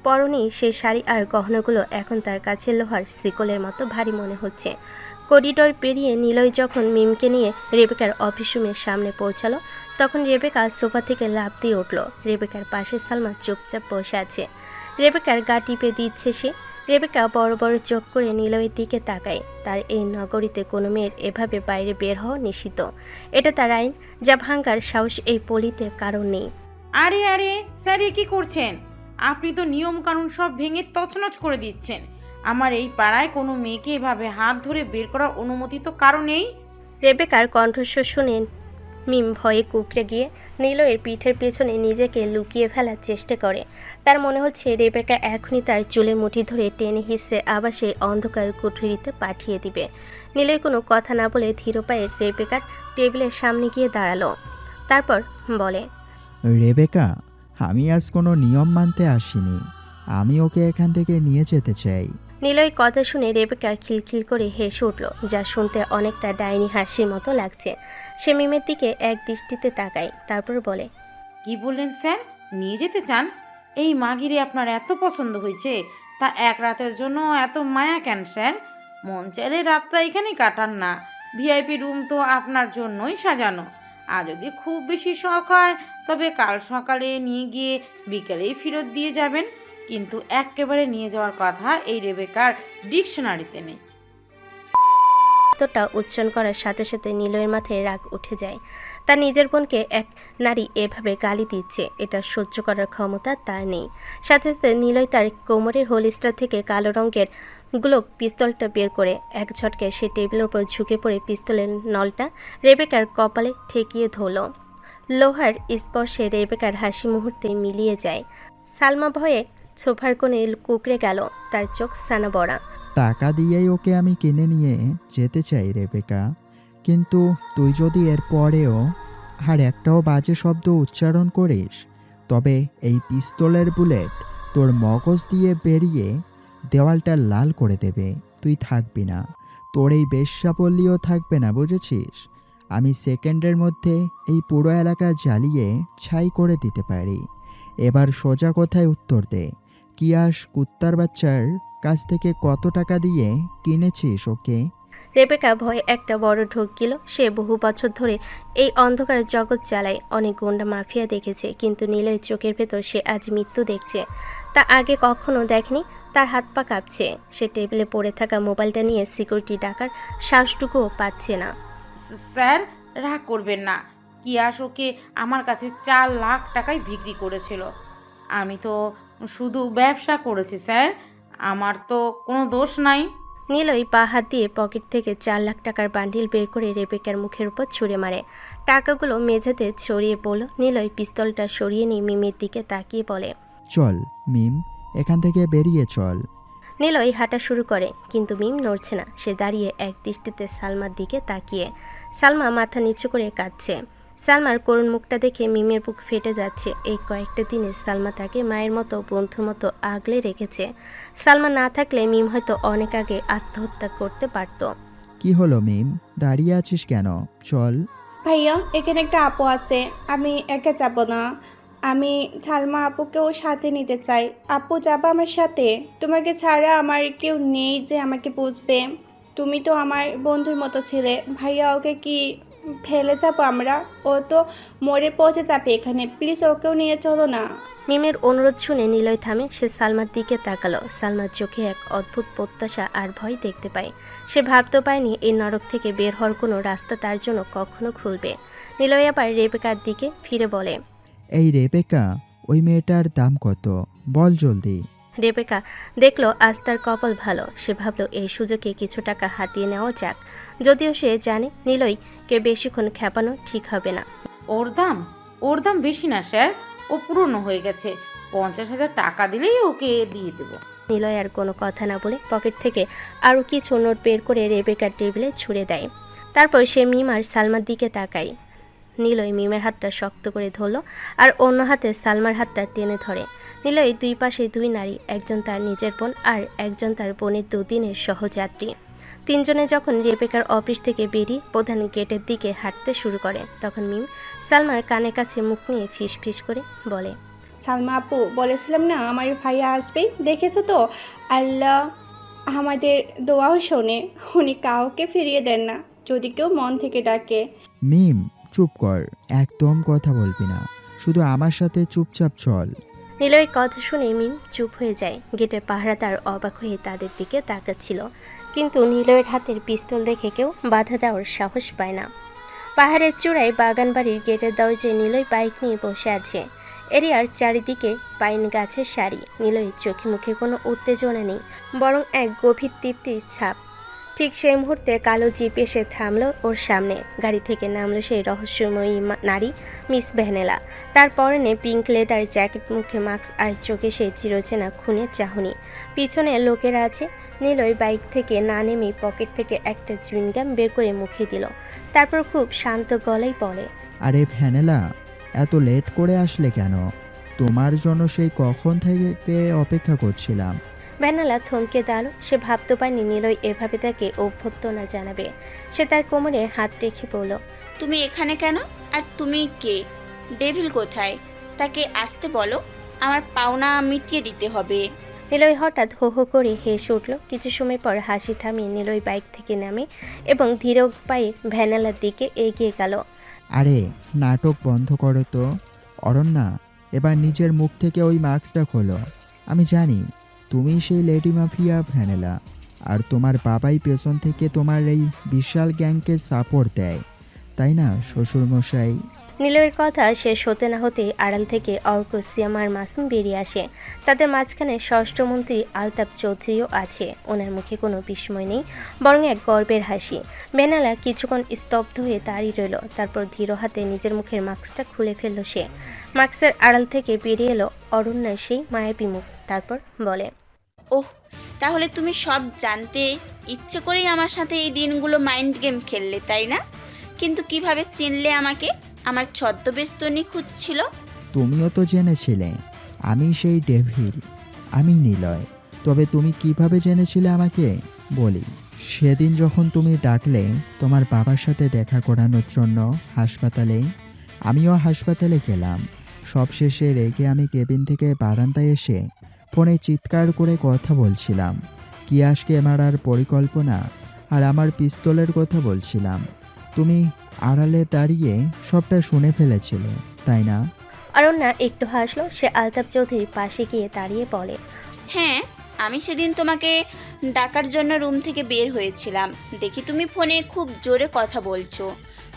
পরনে সেই শাড়ি আর গহনাগুলো এখন তার কাছে লোহার শিকলের মতো ভারী মনে হচ্ছে। করিডোর পেরিয়ে নিলয় যখন মিমকে নিয়ে রেবেকার অফিস রুমের সামনে পৌঁছালো, তখন রেবেকা সোফা থেকে লাফ দিয়ে উঠল। রেবেকার পাশে সালমা চুপচাপ বসে আছে। রেবেকার গা টিপে দিচ্ছে সে। রেবেকা বড় বড় চোখ করে নিলয়ের দিকে তাকায়। তার এই নগরীতে কোনো মেয়ের এভাবে বাইরে বের হওয়া নিষিদ্ধ। এটা তার আইন, যা ভাঙার সাহস এই পলিতে কারণ নেই। আরে আরে স্যার, এ কি করছেন? আপনি তো নিয়ম কানুন সব ভেঙে তছনছ করে দিচ্ছেন। আমার এই পাড়ায় কোনো মেয়েকে এভাবে হাত ধরে বের করার অনুমতি তো কারো নেই। রেবেকার কণ্ঠস্বর শুনে মিম ভয়ে কুঁকড়ে গিয়ে নিলয়ের পিঠের পেছনে নিজেকে লুকিয়ে ফেলার চেষ্টা করে। তার মনে হচ্ছে রেবেকা এখনই তার চুলে মুঠি ধরে টেনে হিসে আবার সেই অন্ধকার কুঠুরিতে পাঠিয়ে দিবে। নিলয় কোনো কথা না বলে ধীর পায়ে রেবেকার টেবিলের সামনে গিয়ে দাঁড়ালো। তারপর বলে, রেবেকা, আমি আজ কোনো নিয়ম মানতে আসিনি। আমি ওকে এখান থেকে নিয়ে যেতে চাই। নিলয় কথা শুনে রেবেকা খিলখিল করে হেসে উঠল, যা শুনতে অনেকটা ডাইনি হাসির মতো লাগছে। সে মিমের দিকে এক দৃষ্টিতে তাকায়, তারপর বলে, কি বললেন স্যার? নিয়ে যেতে চান? এই মাগিরে আপনার এত পছন্দ হয়েছে, তা এক রাতের জন্য এত মায়া কেন স্যার? মন চাইলে রাতটা এখানেই কাটান না। ভিআইপি রুম তো আপনার জন্যই সাজানো। আর যদি খুব বেশি শখ হয় তবে কাল সকালে নিয়ে গিয়ে বিকেলেই ফেরত দিয়ে যাবেন। কিন্তু একেবারে নিয়ে যাওয়ার কথা এই রেবেকার ডিকশনারিতে নেই। শব্দটা উচ্চারণ করার সাথে সাথে নিলয়ের মাথায় রাগ উঠে যায়। তার নিজের বোনকে এক নারী এভাবে গালি দিচ্ছে, এটা সহ্য করার ক্ষমতা তার নেই। সাথে সাথে নিলয় তার কোমরের হোলিস্টার থেকে কালো রঙের গ্লোক পিস্তলটা বের করে এক ঝটকায় সে টেবিলের উপর ঝুঁকে পড়ে পিস্তলের নলটা রেবেকার কপালে ঠেকিয়ে ধরল। লোহার স্পর্শে রেবেকার হাসি মুহূর্তে মিলিয়ে যায়। সালমা ভয়ে সোফার কোণে কুঁকড়ে গেল, তার চোখ সানা বড়া। টাকা দিয়েই ওকে আমি কিনে নিয়ে যেতে চাই রেবেকা, কিন্তু তুই যদি এর পরেও আর একটাও বাজে শব্দ উচ্চারণ করিস, তবে এই পিস্তলের বুলেট তোর মগজ দিয়ে বেরিয়ে দেওয়ালটা লাল করে দেবে। তুই থাকবি না, তোর এই বেশ্যাপল্লীও থাকবে না, বুঝেছিস? আমি সেকেন্ডের মধ্যে এই পুরো এলাকা জ্বালিয়ে ছাই করে দিতে পারি। এবার সোজা কথায় উত্তর দে, কিয়াস কুত্তার বাচ্চার কাছ থেকে কত টাকা দিয়ে কিনেছিস ওকে? রেবেকা ভয়ে একটা বড় ঢোক গেল। সে বহু বছর ধরে এই অন্ধকার জগৎ চালায়, অনেক গুন্ডা মাফিয়া দেখেছে, কিন্তু নীলের চোখের ভেতর সে আজ মৃত্যু দেখছে। তা আগে কখনো দেখনি। তার হাত পা কাঁপছে। সে টেবিলে পড়ে থাকা মোবাইলটা নিয়ে সিকিউরিটি ডাকার সাহসটুকুও পাচ্ছে না। স্যার, রাগ করবেন না। কিয়াস ওকে আমার কাছে 4 লাখ টাকায় বিক্রি করেছিল। আমি তো শুধু ব্যবসা করেছি স্যার, আমার তো কোনো দোষ নাই। নীলই পা হাত দিয়ে পকেট থেকে 4 লাখ টাকার বান্ডিল বের করে রেবেকার মুখের উপর ছুঁড়ে মারে। টাকাগুলো মেঝেতে ছড়িয়ে পড়ল। নীলই পিস্তলটা সরিয়ে নিয়ে মিমের দিকে তাকিয়ে বলে, চল মিম, এখান থেকে বেরিয়ে চল। নীলই হাঁটা শুরু করে, কিন্তু মিম নড়ছে না। সে দাঁড়িয়ে এক দৃষ্টিতে সালমার দিকে তাকিয়ে। সালমা মাথা নিচু করে কাঁদছে। সালমার করুণ মুখটা দেখে মিমের বুক ফেটে যাচ্ছে। এই কয়েকটা দিনে সালমা তাকে মায়ের মতো, বন্ধুর মতো আগলে রেখেছে। সালমা না থাকলে মিম হয়তো অনেক আগে আত্মহত্যা করতে পারত। কি হলো মিম, দাঁড়িয়ে আছিস কেন? চল। ভাইয়া, এখানে একটা আপু আছে, আমি একা যাব না। আমি সালমা আপুকেও সাথে নিতে চাই। আপু, যাবা আমার সাথে? তোমাকে ছাড়া আমার কেউ নেই যে আমাকে বুঝবে। তুমি তো আমার বন্ধুর মতো ছিলে। ভাইয়া, ওকে কি ফেলে যাবো আমরা? ও তো মরে পৌঁছে যাবে এখানে। প্লিজ ওকেও নিয়ে চলো না। মিমের অনুরোধ শুনে নীলয় থামে। সে সালমার দিকে তাকালো। সালমার চোখে এক অদ্ভুত প্রত্যাশা আর ভয় দেখতে পায়। সে ভাবতে পায়নি এই নরক থেকে বের হওয়ার কোনো রাস্তা তার জন্য কখনো খুলবে। নীলয় আবার রেবেকার দিকে ফিরে বলে, এই রেবেকা, ওই মেয়েটার দাম কত? বল জলদি। রেবেকা দেখলো আজ তার কপাল ভালো। সে ভাবলো এই সুযোগে কিছু টাকা হাতিয়ে নেওয়া যাক। যদিও সে জানে নীলয়কে বেশিক্ষণ খেপানো ঠিক হবে না। ওর দাম বেশি না স্যার, ও পুরনো হয়ে গেছে। 50,000 টাকা দিলেই ওকে দিয়ে দেবো। নীলয় আর কোনো কথা না বলে পকেট থেকে আরও কিছু নোট বের করে রেবেকার টেবিলে ছুঁড়ে দেয়। তারপর সে মিম আর সালমার দিকে তাকায়। নীলয় মিমের হাতটা শক্ত করে ধরল আর অন্য হাতে সালমার হাতটা টেনে ধরে। নীলয় দুই পাশে 2 নারী, একজন তার নিজের বোন আর একজন তার বোনের দুদিনের সহযাত্রী। তিনজনে যখন রেবেকার অফিস থেকে বেরিয়ে প্রধান গেটের দিকে হাঁটতে শুরু করে, তখন মিম সালমার কানের কাছে মুখ নিয়ে ফিস ফিস করে বলে, সালমা আপু, বলেছিলাম না আমার ভাইয়া আসবেই। দেখেছো তো, আল্লাহ আমাদের দোয়াও শোনে। উনি কাউকে ফিরিয়ে দেন না যদি কেউ মন থেকে ডাকে। মিম, চুপ কর, একদম কথা বলবি না, শুধু আমার সাথে চুপচাপ চল। নীলয়ের কথা শুনে মিম চুপ হয়ে যায়। গেটের পাহারাদার অবাক হয়ে তাদের দিকে তাকাচ্ছিল, কিন্তু নীলয়ের হাতের পিস্তল দেখে কেউ বাধা দেওয়ার সাহস পায় না। পাহাড়ের চূড়ায় বাগান বাড়ির গেটের দরজায় নীলয় বাইক নিয়ে বসে আছে। এরিয়ার চারিদিকে পাইন গাছের সারি। নীলয়ের চোখে মুখে কোনো উত্তেজনা নেই, বরং এক গভীর তৃপ্তির ছাপ। ঠিক সেই মুহূর্তে কালো জিপ এসে থামলো ওর সামনে। গাড়ি থেকে নামলো সেই রহস্যময়ী নারী, মিস ভ্যানেলা। তার পরনে পিঙ্ক লেদার জ্যাকেট, মুখে মাস্ক আর চোখে সেই চিরচেনা খুনের চাহনি। পিছনে লোকেরা আছে। নীলয় বাইক থেকে না নেমে পকেট থেকে একটা চুইংগাম বের করে মুখে দিল। তারপর খুব শান্ত গলায় বলে, আরে ভ্যানেলা, এত লেট করে আসলে কেন? তোমার জন্য সেই কখন থেকে অপেক্ষা করছিলাম। ভ্যানেলা থমকে দাঁড়ালো। সে ভাবতে পারেনি নীলয় এভাবে তাকে অভ্যর্থনা জানাবে। সে তার কোমরে হাত রেখে বলল, তুমি এখানে কেন? আর তুমি কে? ডেভিল কোথায়? তাকে আসতে বলো, আমার পাওনা মিটিয়ে দিতে হবে। নীলয় হঠাৎ হো হো করে হেসে উঠল। কিছু সময় পর হাসি থামিয়ে নীলয় বাইক থেকে নামে এবং ধীর পায়ে ভ্যানেলার দিকে এগিয়ে গেল। আরে নাটক বন্ধ করো তো অরণ্যা, এবার নিজের মুখ থেকে ওই মাস্কটা খোলো। আমি জানি তুমি সেই লেডি মাফিয়া ভ্যানেলা, আর তোমার বাবাই পেছন থেকে তোমার এই বিশাল গ্যাংকে সাপোর্ট দেয়, তাই না শ্বশুরমশাই? নীলয়ের কথা শেষ হতে না হতেই আড়াল থেকে অর্ক, সিয়াম আর মাসুম বেরিয়ে আসে। তাদের মাঝখানে স্বরাষ্ট্রমন্ত্রী আলতাফ চৌধুরীও আছে। ওনার মুখে কোনো বিস্ময় নেই, বরং এক গর্বের হাসি। ভ্যানেলা কিছুক্ষণ স্তব্ধ হয়ে দাঁড়িয়ে রইল। তারপর ধীর হাতে নিজের মুখের মাস্কটা খুলে ফেলল সে। মাস্কের আড়াল থেকে বেরিয়ে এলো অরণ্যার সেই মায়াবী মুখ। তারপর বলে, ওহ, তাহলে তুমি সব জানতে ইচ্ছে করেই আমার সাথে এই দিনগুলো মাইন্ড গেম খেললে, তাই না? কিন্তু কিভাবে চিনলে আমাকে? আমার ছদ্মবেশ তো নিখুঁত ছিল। তুমিও তো জেনেছিলে আমি সেই ডেভিল, আমি নিলয়। তবে তুমি কিভাবে জেনেছিলে আমাকে বলি। সেদিন যখন তুমি ডাকলে তোমার বাবার সাথে দেখা করানোর জন্য হাসপাতালে, আমিও হাসপাতালে গেলাম। সবশেষে রেগে আমি কেবিন থেকে বারান্দায় এসে ফোনে চিৎকার করে কথা বলছিলাম কিয়াসকে মারার পরিকল্পনা আর আমার পিস্তলের কথা বলছিলাম। তুমি আড়ালে দাঁড়িয়ে সবটা শুনে ফেলেছিলে, তাই না? অরণ্যা একটু হাসলো। সে আলতাফ চৌধুরীর পাশে গিয়ে দাঁড়িয়ে বলে, হ্যাঁ, আমি সেদিন তোমাকে ডাকার জন্য রুম থেকে বের হয়েছিলাম। দেখি তুমি ফোনে খুব জোরে কথা বলছো।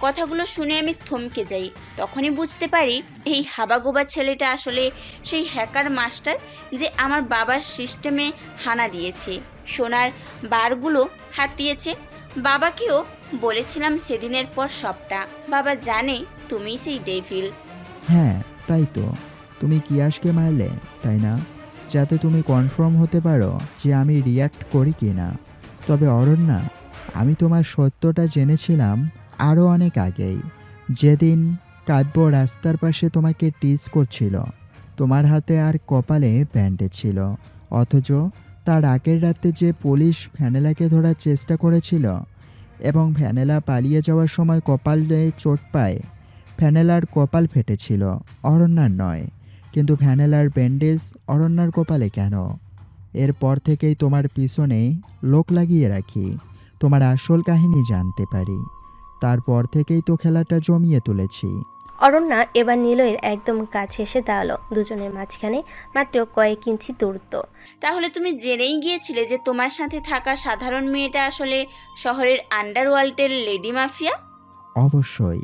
কথাগুলো শুনে আমি থমকে যাই। তখনই বুঝতে পারি এই হাবাগোবা ছেলেটা আসলে সেই হ্যাকার মাস্টার যে আমার বাবার সিস্টেমে হানা দিয়েছে, সোনার বারগুলো হাতিয়েছে। বাবাকেও বলেছিলাম সেদিনের পর সবটা। বাবা জানে তুমি সেই ডেভিল। হ্যাঁ তাই তো, তুমি কিয়াসকে মারলে, তাই না? যাতে তুমি কনফার্ম হতে পারো যে আমি রিয়্যাক্ট করি কি না। তবে অরণ্যা, আমি তোমার সত্যটা জেনেছিলাম আরও অনেক আগেই। যেদিন কাব্য রাস্তার পাশে তোমাকে টিজ করছিল, তোমার হাতে আর কপালে ব্যান্ডেজ ছিল, অথচ তার আগের রাতে যে পুলিশ ভ্যানেলাকে ধরার চেষ্টা করেছিল এবং ভ্যানেলা পালিয়ে যাওয়ার সময় কপালে চোট পায়, ভ্যানেলার কপাল ফেটেছিল, অরণ্যার নয়। কিন্তু ভ্যানেলার ব্যান্ডেজ অরণ্যার কপালে কেন? এরপর থেকেই তোমার পিছনে লোক লাগিয়ে রাখি, তোমার আসল কাহিনী জানতে পারি। তারপর থেকেই তো খেলাটা জমিয়ে তুলেছি। অরণ্যা এবার নিলয়ের একদম কাছে এসে দাঁড়ালো। দুজনের মাঝখানে মাত্র কয়েক ইঞ্চি দূরত্ব। তাহলে তুমি জেনেই গিয়েছিলে যে তোমার সাথে থাকা সাধারণ মেয়েটা আসলে শহরের আন্ডারওয়ার্ল্ডের লেডি মাফিয়া? অবশ্যই।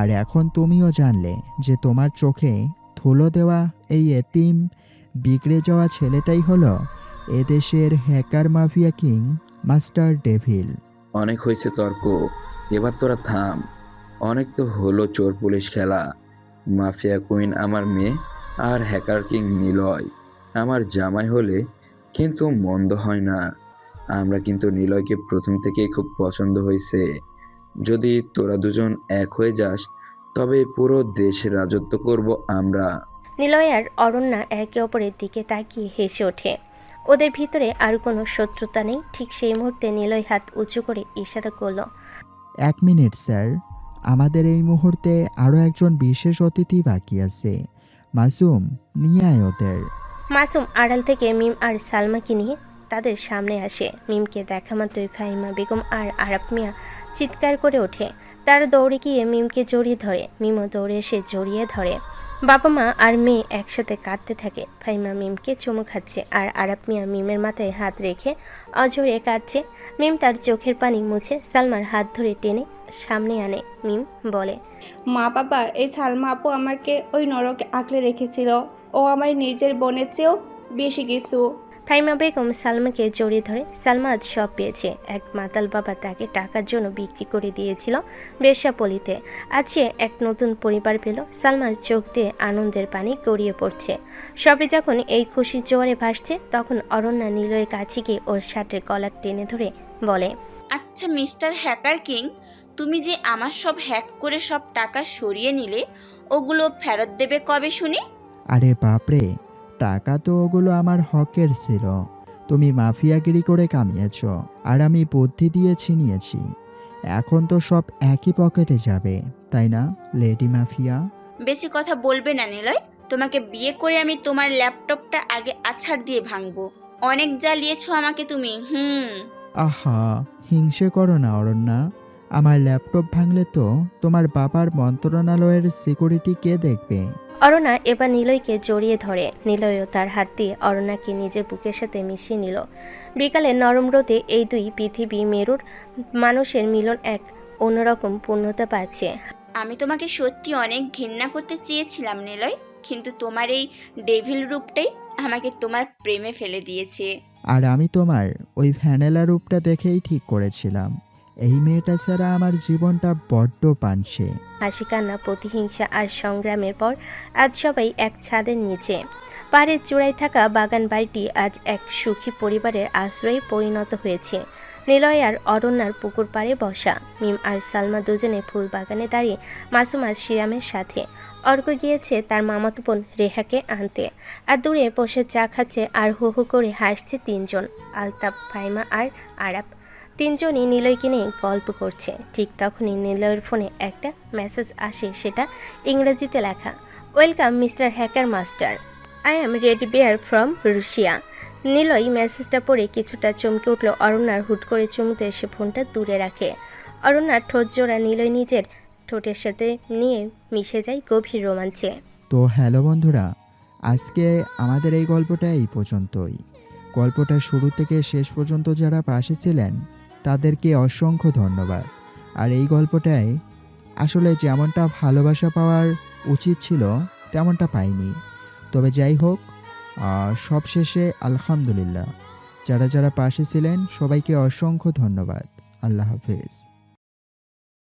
আর এখন তুমিও জানলে যে তোমার চোখে ধুলো দেওয়া এই এতিম বিগড়ে যাওয়া ছেলেটাই হলো এদেশের hacker mafia king master devil. অনেক হয়েছে তর্ক, এবার তোরা থাম। অনেক তো হলো চোর পুলিশ খেলা। মাফিয়া কুইন আমার মেয়ে আর হ্যাকার কিং নিলয় আমার জামাই হলে কিন্তু মন্দ হয় না। আমরা কিন্তু নিলয়কে প্রথম থেকেই খুব পছন্দ হয়েছে। যদি তোরা দুজন এক হয়ে যাস তবে পুরো দেশ রাজত্ব করব আমরা। নিলয় আর অরণ্যা একে অপরের দিকে তাকিয়ে হেসে ওঠে। ওদের ভিতরে আর কোনো শত্রুতা নেই। ঠিক সেই মুহূর্তে নিলয় হাত উঁচু করে ইশারা করলো, 1 মিনিট স্যার, আমাদের এই মুহূর্তে আরও একজন বিশেষ অতিথি বাকি আছে। মাসুম, নিয়ে আয় ওদের। মাসুম আড়াল থেকে মিম আর সালমাকে নিয়ে তাদের সামনে আসে। মিমকে দেখা মাত্রই ফাহিমা বেগম আর আরাপ মিয়া চিৎকার করে ওঠে। তারা দৌড়ে গিয়ে মিমকে জড়িয়ে ধরে। মিমও দৌড়ে এসে জড়িয়ে ধরে। বাবা মা আর মেয়ে একসাথে কাঁদতে থাকে। ফাহিমা মিমকে চুমু খাচ্ছে আর আরাপ মিয়া মিমের মাথায় হাত রেখে অঝরে কাঁদছে। মিম তার চোখের পানি মুছে সালমার হাত ধরে টেনে সামনে আনে। মিম বলে, মা বাবা, এই সালমা আপু আমাকে ওই নরকে আঁকড়ে রেখেছিল। ও আমার নিজের বোনের চেয়েও বেশি কিছু। ফাহিমা বেগম সালমাকে জড়িয়ে ধরে। সালমা আজ সব পেয়েছে। এক মাতাল বাবা তাকে টাকার জন্য বিক্রি করে দিয়েছিল বেশ্যাপল্লীতে। আজ সে এক নতুন পরিবার পেল। সালমার চোখ দিয়ে আনন্দের পানি গড়িয়ে পড়ছে। সবে যখন এই খুশির জোয়ারে ভাসছে, তখন অরণ্যা নিলয়ের কাছে গিয়ে ওর শার্টের কলার টেনে ধরে বলে, আচ্ছা মিস্টার হ্যাকার কিং, তুমি যে আমার সব হ্যাক করে সব টাকা সরিয়ে নিলে, ওগুলো ফেরত দেবে কবে শুনি? আরে বাপরে, টাকা তো ওগুলো আমার হকের ছিল। তুমি মাফিয়াগিরি করে কামিয়েছ আর আমি বুদ্ধি দিয়ে ছিনিয়েছি। এখন তো সব একই পকেটে যাবে, তাই না লেডি মাফিয়া? বেশি কথা বলবে না নিলয়। তোমাকে বিয়ে করে আমি তোমার ল্যাপটপটা আগে আছাড় দিয়ে ভাঙবো। অনেক জ্বালিয়েছো আমাকে তুমি। আহা, হিংসে করো না অরণ্যা। আমার ল্যাপটপ ভাঙলে তো তোমার বাবার মন্ত্রণালয়ের সিকিউরিটি কে দেখবে? অরণ্যা এবার নিলয়কে জড়িয়ে ধরে। নিলয়ও তার হাত দিয়ে অরণ্যাকে নিজের বুকের সাথে মিশিয়ে নিল। বিকালে নরম রোদে এই দুই পৃথিবী মেরুর মানুষের মিলন এক অন্যরকম পূর্ণতা পাচ্ছে। আমি তোমাকে সত্যি অনেক ঘৃণা করতে চেয়েছিলাম নিলয়, কিন্তু তোমার এই ডেভিল রূপটাই আমাকে তোমার প্রেমে ফেলে দিয়েছে। আর আমি তোমার ওই ভ্যানেলা রূপটা দেখেই ঠিক করেছিলাম, এই মেয়েটা ছাড়া আমার জীবনটা বড্ড পানছে। হাসি কান্না, প্রতিহিংসা আর সংগ্রামের পর আজ সবাই এক ছাদের নিচে পাহাড়ের চূড়ায় থাকা বাগান বাড়িটি আজ এক সুখী পরিবারের আশ্রয়ে পরিণত হয়েছে। নিলয় আর অরণ্যার পুকুর পাড়ে বসা, মিম আর সালমা দুজনে ফুল বাগানে দাঁড়িয়ে মাসুম আর শিরামের সাথে। অর্ক গিয়েছে তার মামাতো বোন রেহাকে আনতে, আর দূরে বসে চা খাচ্ছে আর হু হু করে হাসছে তিনজন, আলতাফ, ফাইমা আর আরাব। তিনজনই নিলয়কে নিয়ে গল্প করছে। ঠিক তখনই নিলয়ের ফোনে একটা মেসেজ আসে, সেটা ইংরেজিতে লেখা, welcome mister hacker master, I am red bear from Russia. Niloy মেসেজটা পড়ে কিছুটা চমকে উঠল। অরণ্যার হুট করে চমুতে এসে ফোনটা দূরে রাখে। অরণ্যার ঠোঁট জোড়া নিলয় নিজের ঠোঁটের সাথে নিয়ে মিশে যায় গভীর রোমাঞ্চে। তো হ্যালো বন্ধুরা, আজকে আমাদের এই গল্পটা এই পর্যন্তই। গল্পটা শুরু থেকে শেষ পর্যন্ত যারা পাশে ছিলেন তাদেরকে অসংখ্য ধন্যবাদ। আর এই গল্পটায় আসলে যেমনটা ভালোবাসা পাওয়ার উচিত ছিল তেমনটা পাইনি। তবে যাই হোক, সবশেষে আলহামদুলিল্লাহ, যারা যারা পাশে ছিলেন সবাইকে অসংখ্য ধন্যবাদ। আল্লাহ হাফেজ।